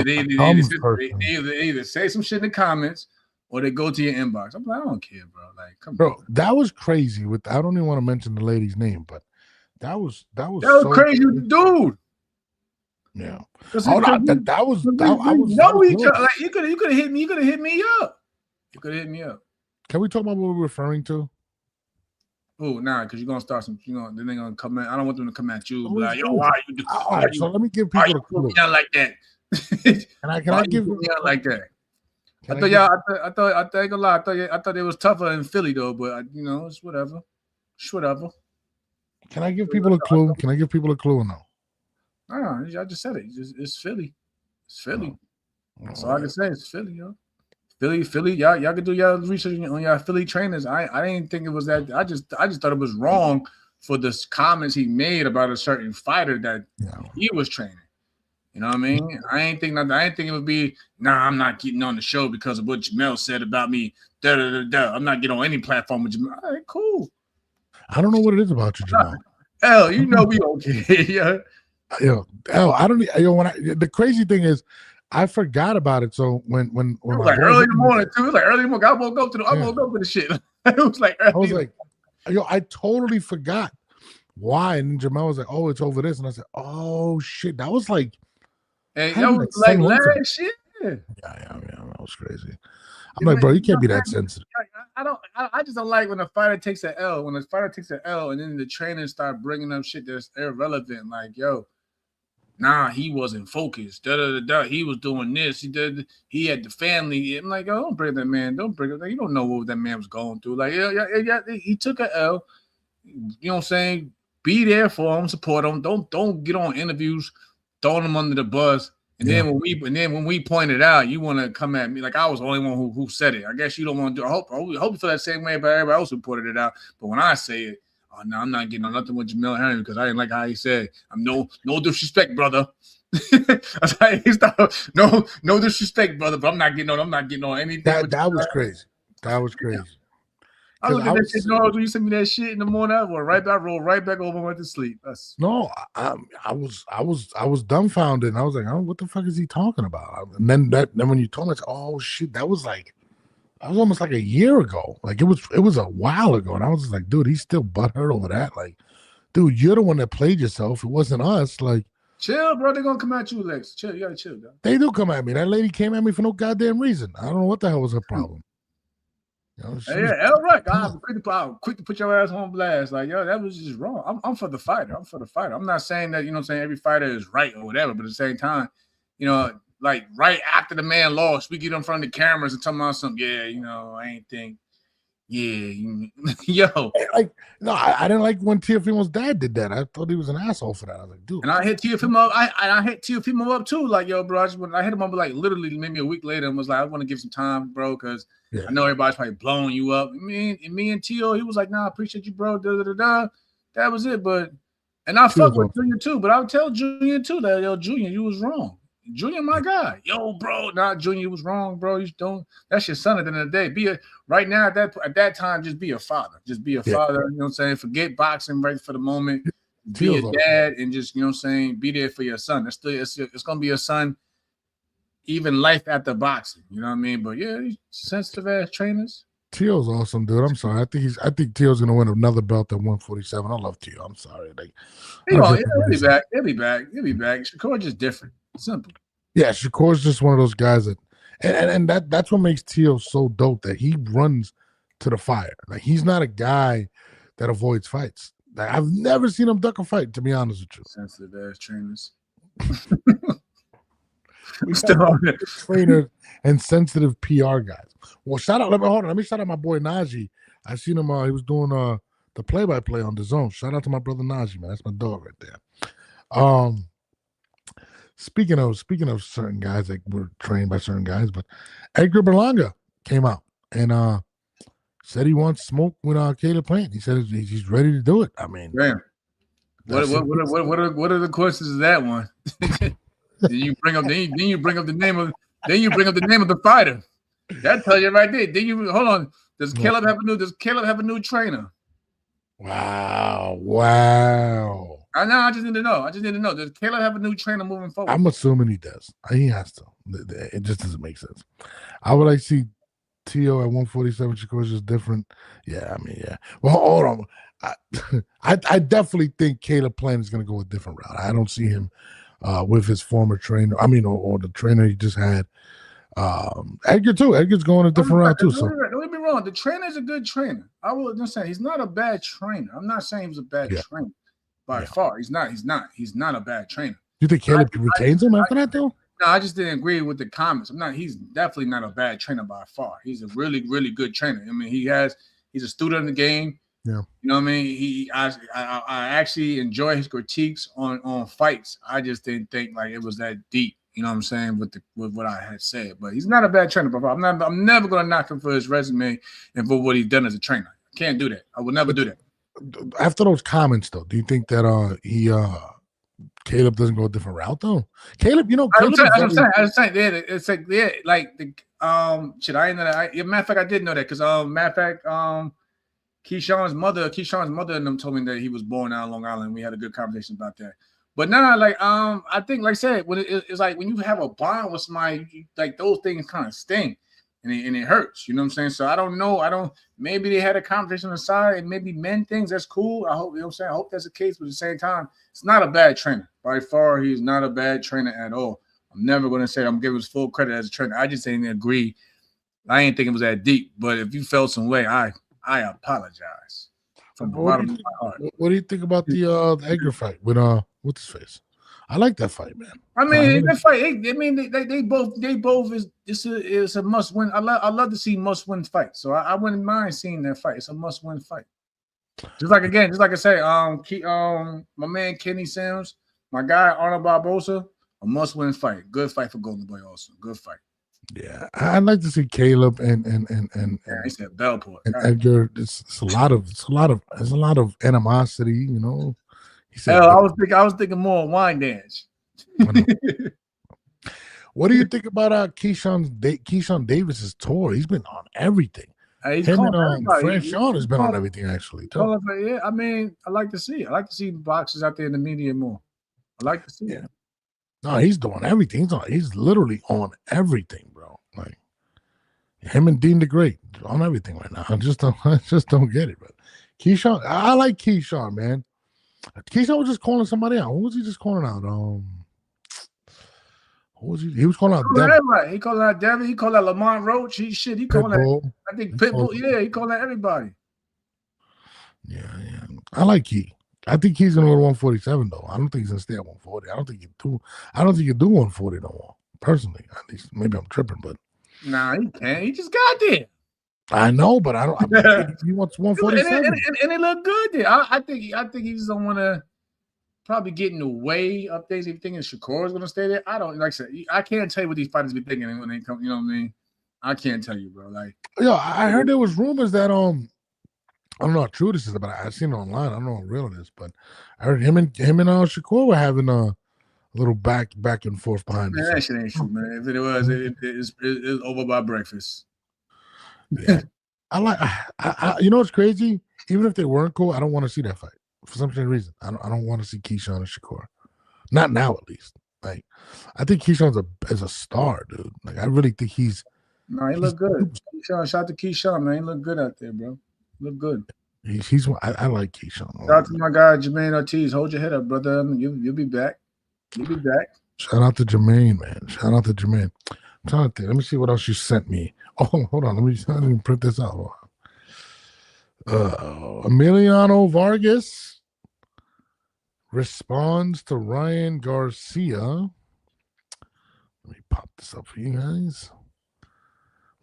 They either say some shit in the comments or they go to your inbox. I'm like, I don't care, bro. Like, come on. That was crazy. I don't even want to mention the lady's name, but that was so crazy with the dude. Yeah. That was. Like you could have hit me. You could have hit me up. Can we talk about what we're referring to? Oh, nah, because you're gonna start some. Then they're gonna come in. I don't want them to come at you. Be like, yo, why you do? All right, so let me give people a clue. Not like that. Can I give you like that? I thought y'all. I think a lot. I thought it was tougher in Philly though, but it's whatever. It's whatever. Can I give people a clue? Can I give people a clue or no? Nah, I just said it. It's Philly. It's Philly. That's all I can say. It's Philly, yo. Philly, y'all can do y'all research on y'all Philly trainers. I didn't think it was that. I just thought it was wrong for the comments he made about a certain fighter that he was training. You know what I mean? I ain't think it would be. Nah, I'm not getting on the show because of what Jamel said about me. I'm not getting on any platform with Jamel. All right, cool. I don't know what it is about you, Jamel. Hell, you know we okay. Yo, I don't. The crazy thing is. I forgot about it. So when it was like early in the morning too. It was like early in the morning. I woke up to the shit. It was like early. I was like, I totally forgot why. And then Jamel was like, oh, it's over this. And I said, oh shit. That was like, that was like last shit. Yeah, that was crazy. I'm like, bro, you can't be that sensitive. I just don't like when a fighter takes an L. When a fighter takes an L, and then the trainers start bringing up shit that's irrelevant. Like, yo, nah, he wasn't focused. Da da da da. He was doing this. He had the family. I'm like, yo, don't bring that man. Don't bring it. You don't know what that man was going through. Like, yeah. He took an L. You know what I'm saying? Be there for him, support him. Don't get on interviews, throwing him under the bus. And then when we pointed out, you want to come at me like I was the only one who said it. I guess you don't want to do. I hope you feel that same way about everybody else who pointed it out. But when I say it, oh no, I'm not getting on nothing with Jamel Herring because I didn't like how he said. I'm no disrespect, brother. No disrespect, brother. But I'm not getting on anything. That was crazy. That was crazy. I look at that shit. No, when you sent me that shit in the morning, I rolled right back over and went to sleep. I was dumbfounded. And I was like, oh, what the fuck is he talking about? And then when you told me, it's, oh shit, that was almost like a year ago. Like it was a while ago. And I was just like, dude, he's still butthurt over that. Like, dude, you're the one that played yourself. It wasn't us. Like, chill, bro. They're gonna come at you, Lex. Chill, you gotta chill, dog. They do come at me. That lady came at me for no goddamn reason. I don't know what the hell was her problem. Right. I'm quick to put your ass on blast. Like, yo, that was just wrong. I'm for the fighter. I'm not saying that, every fighter is right or whatever, but at the same time, like right after the man lost, we get in front of the cameras and talk about something. Yeah, I ain't think. Yeah, yo. Like, no, I didn't like when Teofimo's dad did that. I thought he was an asshole for that. I was like, dude. And I hit Teofimo up. I hit Teofimo up too. Like, yo, bro, I hit him up like literally maybe a week later and was like, I want to give some time, bro, because I know everybody's probably blowing you up. Me and Teo, he was like, nah, I appreciate you, bro. Da, da, da, da. That was it. And I fuck with Junior too, but I'll tell Junior too that, yo, Junior, you was wrong. Junior, my guy. Yo, bro, not Junior, you was wrong, bro. You don't. That's your son at the end of the day. Right now at that time, just be a father. Just be a father. You know what I'm saying? Forget boxing right for the moment. Be a dad and just, you know what I'm saying, be there for your son. It's gonna be a son, even life after boxing. You know what I mean? But yeah, these sensitive ass trainers. Teo's awesome, dude. I'm sorry. I think Teo's gonna win another belt at 147. I love Teo. I'm sorry. Like, he'll be back. He'll be back. Shakur just different. Simple. Yeah, Shakur's just one of those guys that, and that's what makes Teo so dope, that he runs to the fire. Like, he's not a guy that avoids fights. Like, I've never seen him duck a fight, to be honest with you. Sensitive ass trainers. We still on it. Trainers and sensitive PR guys. Well, let me shout out my boy Najee. I seen him. He was doing the play-by-play on the Zone. Shout out to my brother Najee, man. That's my dog right there. Speaking of certain guys that were trained by certain guys, but Edgar Berlanga came out and said he wants smoke with Caleb Plant. He said he's ready to do it. I mean, damn. What are the questions of that one? Then you bring up the name of the fighter. That tells you right there. Then you hold on. Does Caleb have a new trainer? Wow. I know. I just need to know. Does Caleb have a new trainer moving forward? I'm assuming he does. He has to. It just doesn't make sense. I would like to see Teo at 147. Shakur's just different. Yeah, I mean, yeah. Well, hold on. I definitely think Caleb Plant is going to go a different route. I don't see him with his former trainer. I mean, or the trainer he just had. Edgar too. Edgar's going a different route too. So don't get me wrong. The trainer is a good trainer. I will just say he's not a bad trainer. I'm not saying he's a bad trainer. By far, he's not a bad trainer. You think Caleb retains him after that, though? No, I just didn't agree with the comments. He's definitely not a bad trainer by far. He's a really, really good trainer. I mean, he's a student of the game. Yeah. You know what I mean? I actually enjoy his critiques on fights. I just didn't think like it was that deep. You know what I'm saying, with what I had said. But he's not a bad trainer, bro. I'm never gonna knock him for his resume and for what he's done as a trainer. I can't do that. I will never do that. After those comments, though, do you think that Caleb doesn't go a different route though? Caleb, Caleb I'm saying, it's like shit. I ain't know that. Matter of fact, I did know that because matter of fact, Keyshawn's mother and them told me that he was born out on Long Island. We had a good conversation about that. But now, like I think, like I said, when it's like when you have a bond with somebody, like those things kind of sting. And it hurts, you know what I'm saying? So I don't know. Maybe they had a conversation on the side and maybe men things. That's cool. I hope, you know what I'm saying? I hope that's the case. But at the same time, it's not a bad trainer. By far, he's not a bad trainer at all. I'm never going to say I'm giving his full credit as a trainer. I just didn't agree I ain't think it was that deep. But if you felt some way, I apologize from the bottom of my heart. What do you think about the Edgar fight with what's his face? I like that fight, man. I mean, that fight. They both is a must win. I love to see must win fights. So I wouldn't mind seeing that fight. It's a must win fight. Just like I say, my man Kenny Sims, my guy Arnold Barbosa, a must win fight. Good fight for Golden Boy also. Good fight. Yeah, I'd like to see Caleb and he said Bellport and Edgar. It's a lot of animosity, you know. He said, I was thinking more wine dance. What do you think about Keyshawn Davis's tour? He's been on everything. Him and Fred Sean has been on everything actually. Too. Yeah, I mean, I like to see boxers out there in the media more. I like to see it. No, he's doing everything. He's literally on everything, bro. Like him and Dean the Great on everything right now. I just don't get it, but Keyshawn, I like Keyshawn, man. Keyshawn was just calling somebody out. Who was he just calling out? Who was he? He was calling out Devin. He called out Devin. He called out Lamont Roach. He called out. I think Pitbull. Yeah, he called out everybody. Yeah. I like Key. I think he's gonna go to 147 though. I don't think he's gonna stay at 140. I don't think you do 140 no more. Personally, at least maybe I'm tripping, but nah, he can't. He just got there. I know, but I don't. He wants 147, and it looked good there. I think he just don't want to probably get in the way of things. If thinking Shakur is going to stay there, I don't. Like I said, I can't tell you what these fighters be thinking when they come. You know what I mean? I can't tell you, bro. Like, yo, I heard there was rumors that I don't know how true this is, but I seen it online. I don't know how real it is, but I heard him and Shakur were having a little back and forth behind man, that shit ain't true, man. If it was, it's over by breakfast. Yeah, I you know what's crazy? Even if they weren't cool, I don't want to see that fight for some strange reason. I don't want to see Keyshawn and Shakur, not now at least. Like I think Keyshawn's a star, dude. Like I really think he's. No, he look good. Keyshawn, shout out to Keyshawn, man. He look good out there, bro. Look good. I like Keyshawn. Shout out to my guy Jermaine Ortiz. Hold your head up, brother. You'll be back. You'll be back. Shout out to Jermaine, man. Shout out to Jermaine. I'm trying to think. Let me see what else you sent me. Oh, hold on. I didn't print this out. Emiliano Vargas responds to Ryan Garcia. Let me pop this up for you guys.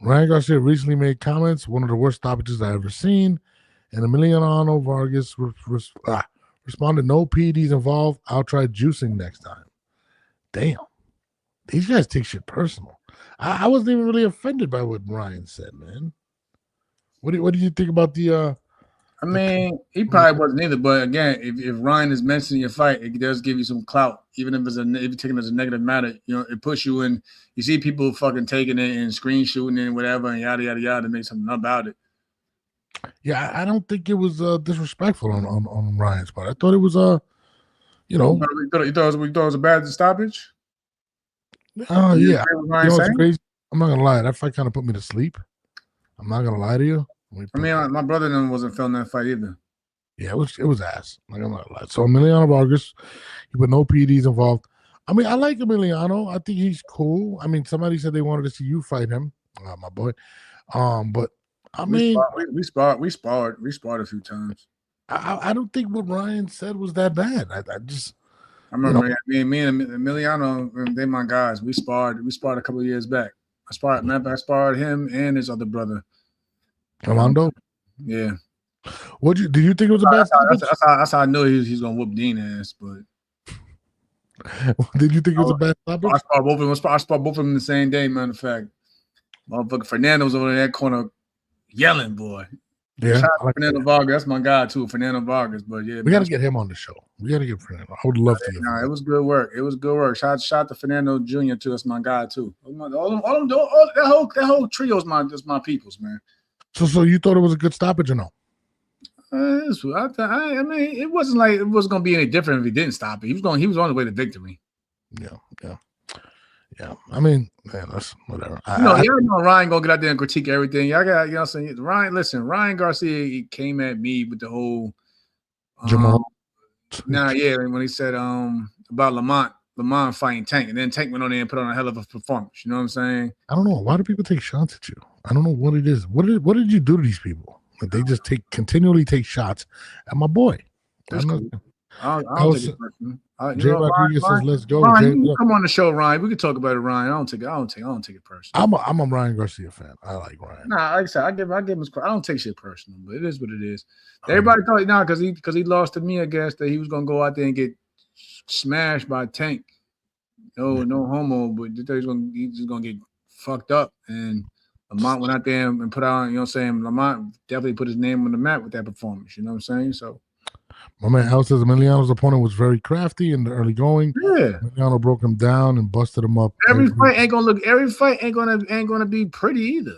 Ryan Garcia recently made comments, one of the worst stoppages I've ever seen. And Emiliano Vargas responded, no PEDs involved. I'll try juicing next time. Damn. These guys take shit personal. I wasn't even really offended by what Ryan said, man. What do you think about the I mean, he probably wasn't either, but again, if Ryan is mentioning your fight, it does give you some clout, even if you're taking it as a negative matter. You know, it puts you in. You see people fucking taking it and screenshooting it and whatever, and yada yada yada, to make something about it. Yeah, I don't think it was disrespectful on Ryan's part. I thought it was you know, you thought it was a bad stoppage. Oh yeah, you know what's crazy? I'm not gonna lie. That fight kind of put me to sleep. I'm not gonna lie to you. I mean, my brother then wasn't feeling that fight either. Yeah, it was ass. Like I'm not gonna lie. So Emiliano Vargas, he put no PEDs involved. I mean, I like Emiliano. I think he's cool. I mean, somebody said they wanted to see you fight him, my boy. But I mean, we sparred a few times. I don't think what Ryan said was that bad. I remember, me and Emiliano, they my guys. We sparred a couple of years back. I sparred him and his other brother. Armando? Yeah. Did you think it was a bad stoppage? That's how I knew he's gonna whoop Dean ass, but did you think it was a bad stoppage? I sparred both of them the same day, matter of fact. Motherfucker Fernando was over in that corner yelling, boy. Yeah, shout out to Fernando Vargas. That's my guy too, Fernando Vargas. But yeah, we got to get him on the show. We got to get Fernando. I would love to. Nah, it was good work. Shout out to Fernando Jr. too. That's my guy too. That whole trio's my peoples, man. So you thought it was a good stoppage or no? I mean, it wasn't like it was gonna be any different if he didn't stop it. He was on the way to victory. Yeah. I mean, man, that's whatever. Y'all know Ryan gonna get out there and critique everything. Y'all got, you know what I'm saying? Ryan Garcia, he came at me with the whole Jamal. When he said about Lamont fighting Tank, and then Tank went on there and put on a hell of a performance. You know what I'm saying? I don't know. Why do people take shots at you? I don't know what it is. What did you do to these people? Like, they just continually take shots at my boy. That's I'm not. cool. I don't take it personally. Jay Rodriguez says, "Let's go." Ryan, you come on the show, Ryan. We can talk about it, Ryan. I don't take it personally. I'm a Ryan Garcia fan. I like Ryan. Nah, like I said, I give him. I don't take shit personal, but it is what it is. Everybody thought because he lost to me, I guess, that he was gonna go out there and get smashed by Tank. No homo, but he thought he's just gonna get fucked up. And Lamont went out there and put out, you know what I'm saying? Lamont definitely put his name on the map with that performance. You know what I'm saying? So. My man Al says Emiliano's opponent was very crafty in the early going. Yeah, Emiliano broke him down and busted him up. Every fight ain't gonna be pretty either.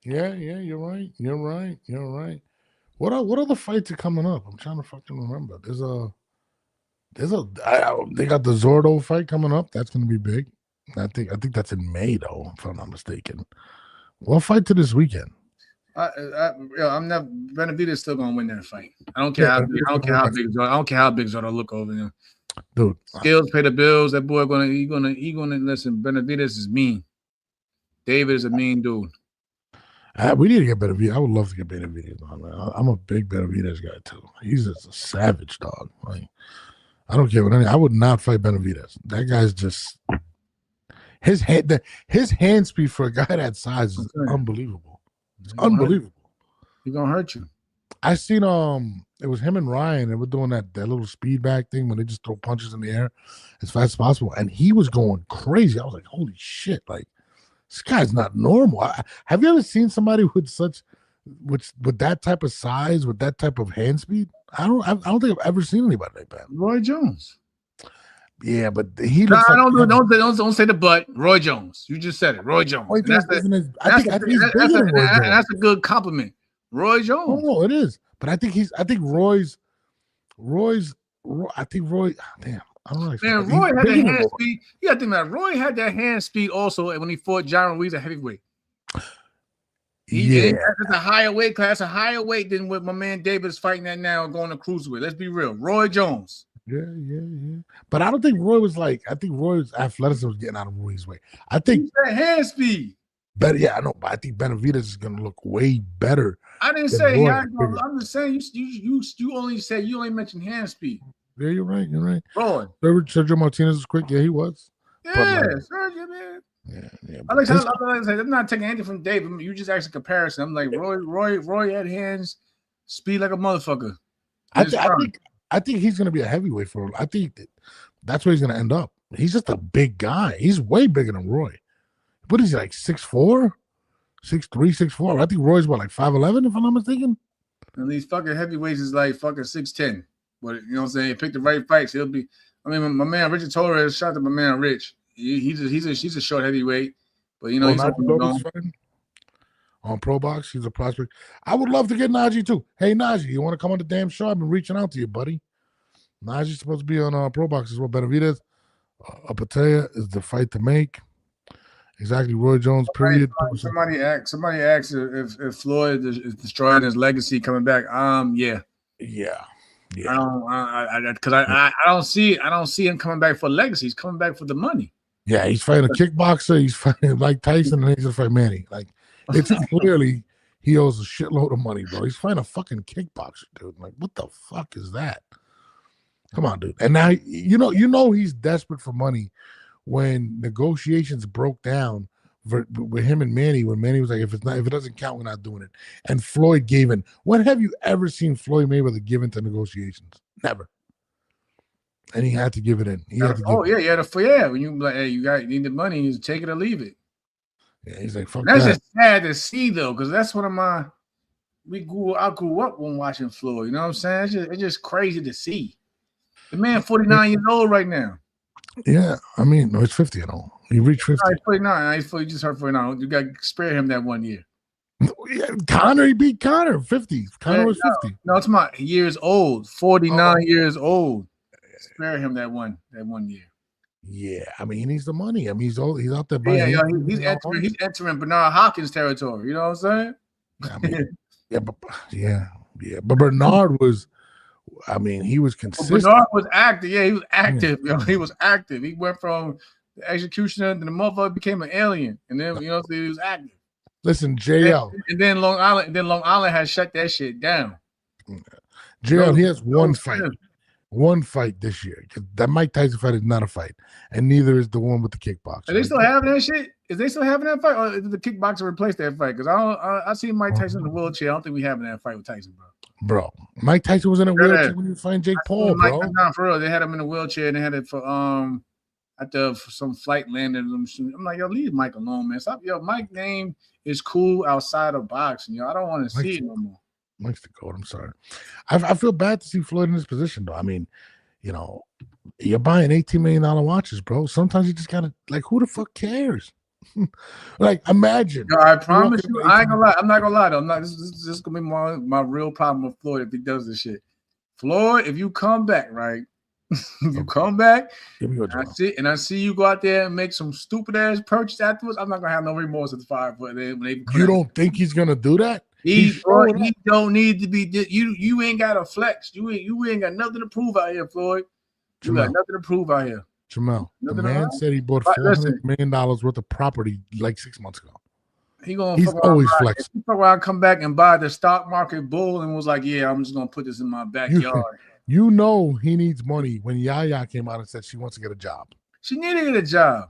Yeah. You're right. What other fights are coming up? I'm trying to fucking remember. They got the Zordo fight coming up. That's gonna be big. I think that's in May though, if I'm not mistaken. What fight to this weekend? I'm not. Benavidez still gonna win that fight. I don't care how big Zordo look over him. Dude, skills pay the bills. That boy gonna listen. Benavidez is mean. David is a mean dude. We need to get Benavidez. I would love to get Benavidez on, man. I'm a big Benavidez guy too. He's just a savage dog. Like, I don't care what I would not fight Benavidez. That guy's just his hand speed for a guy that size is unbelievable. It's unbelievable. He's gonna hurt you. I seen it was him and Ryan. They were doing that little speed bag thing when they just throw punches in the air as fast as possible, and he was going crazy. I was like, holy shit! Like, this guy's not normal. Have you ever seen somebody with that type of size, with that type of hand speed? I don't think I've ever seen anybody like that. Roy Jones. Yeah, but he looks. Don't say the but. Roy Jones. You just said it. Roy Jones. That's a good compliment. Roy Jones. No, it is. But I think Roy. Damn, I don't know. Man, Roy had that hand speed. You got to think about it. Roy had that hand speed also when he fought John Ruiz at heavyweight. That's a higher weight class, a higher weight than what my man David is fighting at now, going to cruiserweight. Let's be real. Roy Jones. Yeah. But I don't think Roy was I think Roy's athleticism was getting out of Roy's way. I think that hand speed. Better, yeah, I know, but I think Benavidez is going to look way better. I didn't say he had. I'm just saying you only mentioned hand speed. Yeah, you're right. Roy. Sergio Martinez was quick. Yeah, he was. Yeah, Sergio, man. Yeah. I'm not taking anything from David. You just asked a comparison. I'm like Roy had hands, speed like a motherfucker. I think he's going to be a heavyweight for him. I think that's where he's going to end up. He's just a big guy. He's way bigger than Roy. What is he, like 6'4", 6'3", 6'4"? I think Roy's like 5'11", if I'm not mistaken. And these fucking heavyweights is like fucking 6'10". But you know what I'm saying? Pick the right fights. He'll be. I mean, my man Richard Torres. Shout out to my man Rich. He's a short heavyweight, but you know he's on Pro Box. He's a prospect. I would love to get Najee too. Hey Najee, you want to come on the damn show? I've been reaching out to you, buddy. Najee's supposed to be on Pro Box as well. Benavidez, Apatea is the fight to make. Exactly, Roy Jones. Period. Somebody asked if Floyd is destroying his legacy coming back. Yeah. I don't see him coming back for legacy. He's coming back for the money. Yeah, he's fighting a kickboxer. He's fighting like Tyson, and he's gonna fight Manny. Like, it's clearly he owes a shitload of money, bro. He's fighting a fucking kickboxer, dude. Like, what the fuck is that? Come on, dude. And now you know he's desperate for money. When negotiations broke down with him and Manny, when Manny was like, if it doesn't count, we're not doing it. And Floyd gave in. When have you ever seen Floyd Mayweather give in to negotiations? Never. And he had to give it in. When you like, hey, you need the money, you take it or leave it. Yeah, he's like, fuck that's that. Just sad to see though, because that's one of my. I grew up when watching Floyd. You know what I'm saying? It's just crazy to see. The man, 49 years old right now. Yeah, I mean, no, he's 50 and all. He reached 50. He's 49. He just hurt 49. You got to spare him that 1 year. Yeah, Connor, he beat Connor 50. Connor was 50. No, it's my years old. 49 years old. Spare him that one year. Yeah, I mean, he needs the money. I mean, he's out there buying. He's entering Bernard Hopkins territory. You know what I'm saying? But Bernard was. I mean, he was consistent. Bernard was active. Yeah, he was active. He was active. He went from the executioner, then the motherfucker became an alien, and then you know so he was active. Listen, JL. And then Long Island has shut that shit down. JL, he has one fight. One fight this year. That Mike Tyson fight is not a fight, and neither is the one with the kickboxer. Are they still having that shit? Is they still having that fight, or did the kickboxer replace that fight? Because I see Mike Tyson in the wheelchair. I don't think we having that fight with Tyson, bro. Bro, Mike Tyson was in a wheelchair when you find Jake Paul, bro. Not for real. They had him in a wheelchair and they had it for for some flight landing. I'm like, yo, leave Mike alone, man. Stop, yo. Mike's name is cool outside of boxing, yo. I don't want to see it no more. Mike's the goat. I'm sorry. I feel bad to see Floyd in this position, though. I mean, you know, you're buying $18 million watches, bro. Sometimes you just gotta like, who the fuck cares? Like, imagine. Yo, I promise you, I ain't gonna lie. I'm not gonna lie though. This is gonna be my real problem with Floyd if he does this shit. Floyd, if you come back, right? You come back, and I see you go out there and make some stupid ass purchase afterwards. I'm not gonna have no remorse at the 5 foot. You don't think he's gonna do that? He don't need to be. You ain't got to flex. You ain't got nothing to prove out here, Floyd. You got nothing to prove out here. Jamal, the man said he bought $400 million worth of property like 6 months ago. He's always flexing. He fuck around, come back and buy the stock market bull and was like, yeah, I'm just gonna put this in my backyard. You know he needs money when Yaya came out and said she wants to get a job. She needed to get a job.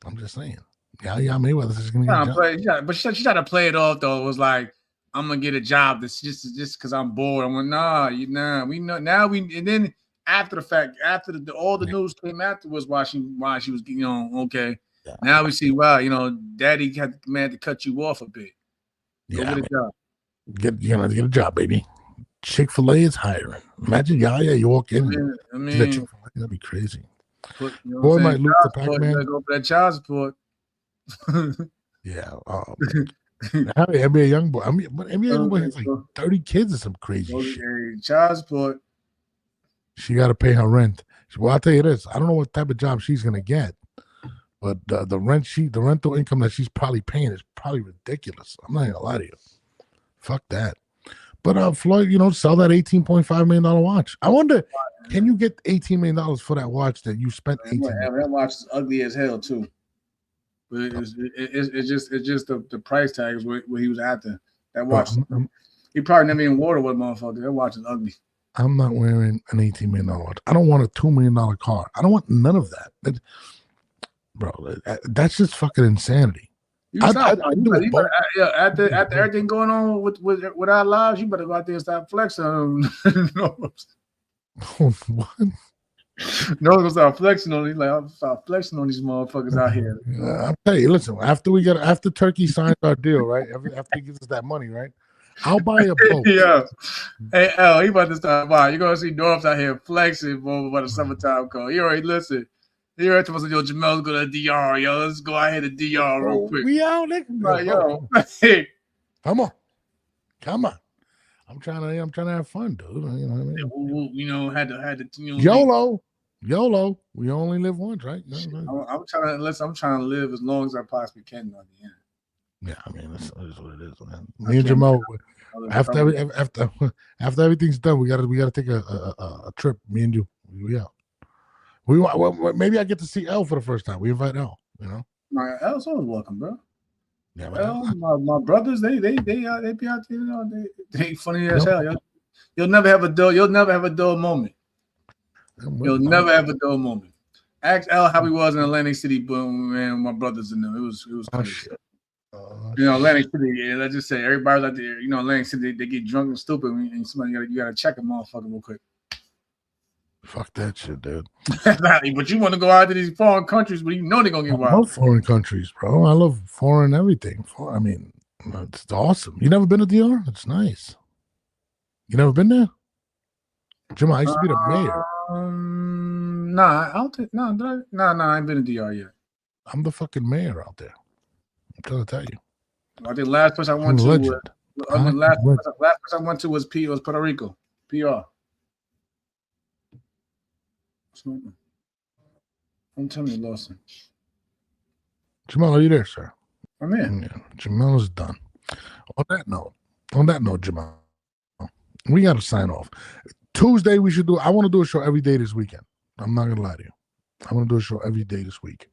I'm just saying. Yaya Mayweather says she's gonna get a job. But she tried to play it off though. It was like, I'm gonna get a job. This just because I'm bored. I'm like, we know now. And then after the fact, after all the news came afterwards, why she was, okay. Yeah. Now we see, wow, Daddy had the command to cut you off a bit. Go get a job. Get a job, baby. Chick-fil-A is hiring. Imagine Yaya, you walk in. That'd be crazy. Boy might lose to Pac-Man. Go for that child support. Yeah. NBA young boy. NBA young boy has like 30 kids or some crazy shit. Child support. She got to pay her rent. Well, I'll tell you this. I don't know what type of job she's gonna get, but the rental income that she's probably paying is probably ridiculous. I'm not gonna lie to you. Fuck that. But Floyd, sell that $18.5 million watch. I wonder, can you get $18 million for that watch that you spent $18 million? That watch is ugly as hell too. But it's just the price tag is what he was after. That watch, he probably never even wore it with motherfucker. That watch is ugly. I'm not wearing an $18 million watch. I don't want a $2 million car. I don't want none of that. Bro, that's just fucking insanity. After everything going on with our lives, you better go out there and start flexing. What? No, gonna start flexing on these. Like, I'll start flexing on these motherfuckers out here. I'll tell you. Listen, after Turkey signs our deal, right? After he gives us that money, right? I'll buy a boat. Yeah. Hey, L, he about to start buying. You're gonna see Norms out here flexing over the summertime call. You already listen. You already told us, yo, Jamel's going to DR, yo. Let's go out here to DR real quick. We out there. Like, yo. Come on. I'm trying to have fun, dude. You know what I mean? Had to YOLO. We only live once, right? I'm trying to live as long as I possibly can at the end. Yeah, I mean that's what it is, man. Me and Jamal, after everything's done, we gotta take a trip. Me and you, we out. Maybe I get to see L for the first time. We invite L. My L's always welcome, bro. Yeah, my brothers, they be out there. They funny as hell. You'll never have a dull moment. You'll never have a dull moment. Ask L how he was in Atlantic City, boom, man. My brothers in there. It was crazy. Atlantic City. Yeah, let's just say everybody's out there. Atlantic City, they get drunk and stupid, and somebody you gotta check a motherfucker real quick. Fuck that shit, dude. But you want to go out to these foreign countries, but they're gonna get wild. I love foreign countries, bro. I love foreign everything. I mean, it's awesome. You never been to DR? It's nice. You never been there? Jim, I used to be the mayor. Nah, I don't think. I ain't been to DR yet. I'm the fucking mayor out there. I'm trying to tell you. I think last place I went to was Puerto Rico. PR. Don't tell me, Lawson. Jamal, are you there, sir? I'm in. Yeah, Jamal is done. On that note, Jamal, we got to sign off. Tuesday, I want to do a show every day this weekend. I'm not going to lie to you. I want to do a show every day this week.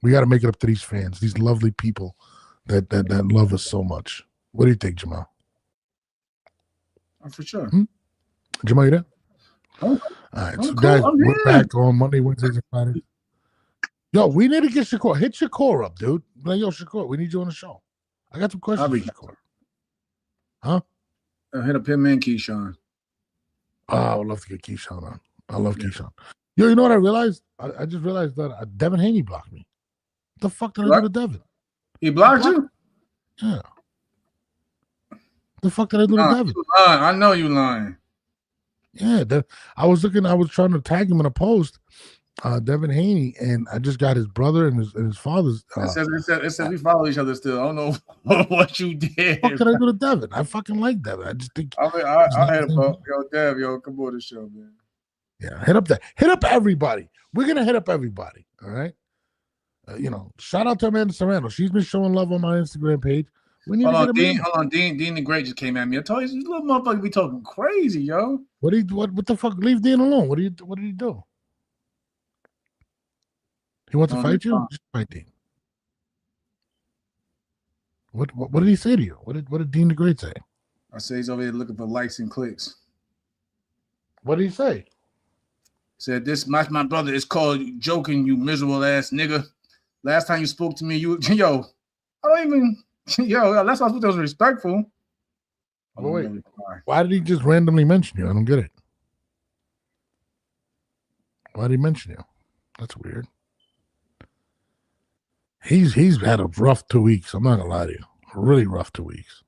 We got to make it up to these fans, these lovely people that love us so much. What do you think, Jamal? For sure. Jamal, you there? Oh, all right, so cool. guys, we're back on Monday, Wednesdays, and Fridays. Yo, we need to get Shakur. Hit Shakur up, dude. Like, yo, Shakur, we need you on the show. I got some questions for Shakur. Huh? Hit up him and Keyshawn. Oh, I would love to get Keyshawn on. I love Keyshawn. Yo, you know what I realized? I just realized that Devin Haney blocked me. What the fuck did I do to Devin? He blocked you? Yeah. The fuck did I do to Devin? I know you lying. Yeah, I was trying to tag him in a post, Devin Haney, and I just got his brother and his father's. It says we follow each other still. I don't know what you did. What did I do to Devin? I fucking like Devin. I just think I had about Dev, come on the show, man. Yeah, hit up everybody. We're gonna hit up everybody. All right. Shout out to Amanda Serrano. She's been showing love on my Instagram page. We need to get him. Dean the Great just came at me. I told you, this little motherfucker be talking crazy, yo. What the fuck? Leave Dean alone. What did he do? He wants to fight you? Just fight Dean. What did he say to you? What did Dean the Great say? I say he's over here looking for likes and clicks. What did he say? Said this my brother is called joking, you miserable ass nigga. Last time you spoke to me, I don't even that's why I thought was respectful. Oh, wait. Why did he just randomly mention you? I don't get it. Why did he mention you? That's weird. He's had a rough 2 weeks. I'm not gonna lie to you. A really rough 2 weeks.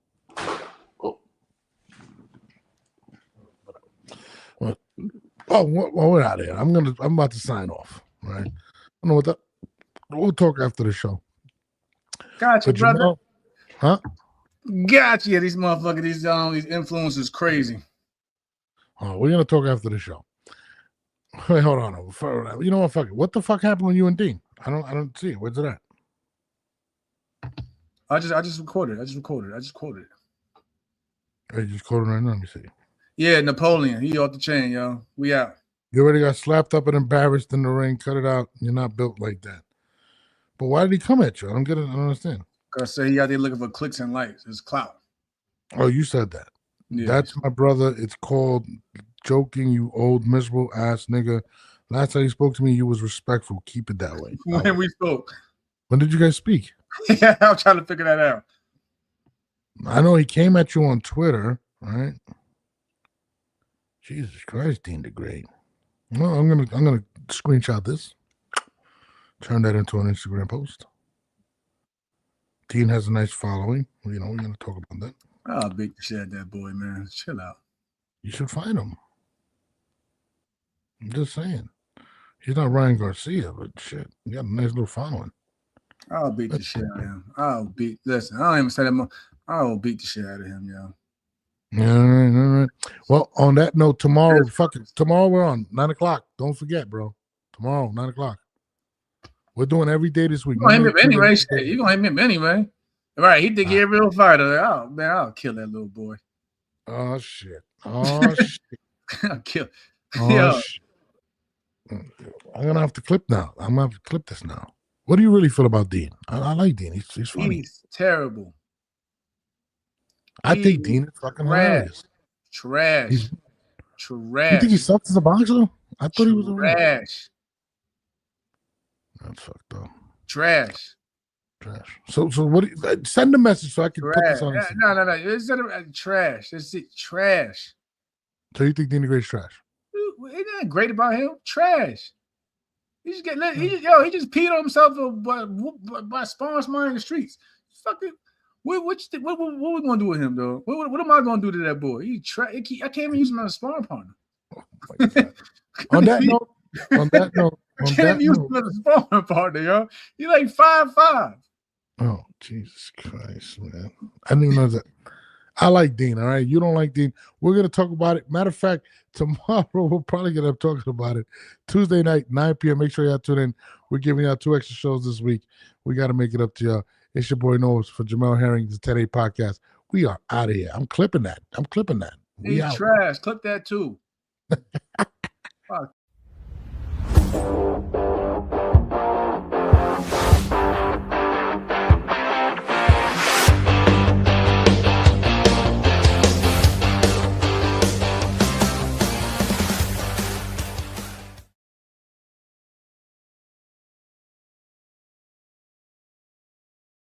Well, we're out of here. I'm about to sign off. Right? I don't know what we'll talk after the show. Gotcha, brother. Huh? Gotcha. These motherfuckers, these influencers crazy. Oh, we're gonna talk after the show. Wait, hold on. You know what? Fuck it. What the fuck happened with you and Dean? I don't see it. Where's it at? I just recorded. I just quoted. Hey, you just quoted right now. Let me see. Yeah, Napoleon. He off the chain, yo. We out. You already got slapped up and embarrassed in the ring. Cut it out. You're not built like that. But why did he come at you? I don't get it. I don't understand. Because he out there looking for clicks and likes. It's clout. Oh, you said that. Yeah. That's my brother. It's called joking, you old miserable ass nigga. Last time you spoke to me, you was respectful. Keep it that way. When we spoke. When did you guys speak? Yeah, I'm trying to figure that out. I know he came at you on Twitter, right? Jesus Christ, Dean the Great. Well, I'm gonna screenshot this. Turn that into an Instagram post. Dean has a nice following. We're gonna talk about that. I'll beat the shit out of that boy, man. Chill out. You should find him. I'm just saying. He's not Ryan Garcia, but shit, he got a nice little following. I'll beat the shit out of him. Listen, I don't even say that. I'll beat the shit out of him, yo. All right. Well, on that note, tomorrow we're on 9:00. Don't forget, bro. Tomorrow, 9:00. We're doing every day this week. You're gonna hit me anyway. Shit. You're gonna hit me anyway. Right, he think he's a real fighter. Like, oh man, I'll kill that little boy. Oh shit. Shit. I'll kill. Shit. I'm gonna have to clip now. I'm gonna have to clip this now. What do you really feel about Dean? I like Dean. He's funny. He's terrible. I think Dean is fucking hilarious. Trash. You think he sucks as a boxer? I thought he was a trash. That's fucked up. Trash. So what? Send a message so I can put this on. No. Instead of trash, it's trash. So you think Dean the Great's trash? Ain't that great about him? Trash. He just he just peed on himself by sparring somebody in the streets. Fucking. What we gonna do with him though? What am I gonna do to that boy? I can't even use him as a sparring partner. Oh my God. On that note, I can't use him as a sparring partner, yo. He like 5'5". Oh Jesus Christ, man! I didn't even know that. I like Dean. All right, you don't like Dean. We're gonna talk about it. Matter of fact, tomorrow we'll probably get up talking about it. Tuesday night, 9 p.m. Make sure y'all tune in. We're giving y'all 2 extra shows this week. We got to make it up to y'all. It's your boy Nose for Jamel Herring's 10-8 podcast. We are out of here. I'm clipping that. He's trash. Clip that too. Fuck.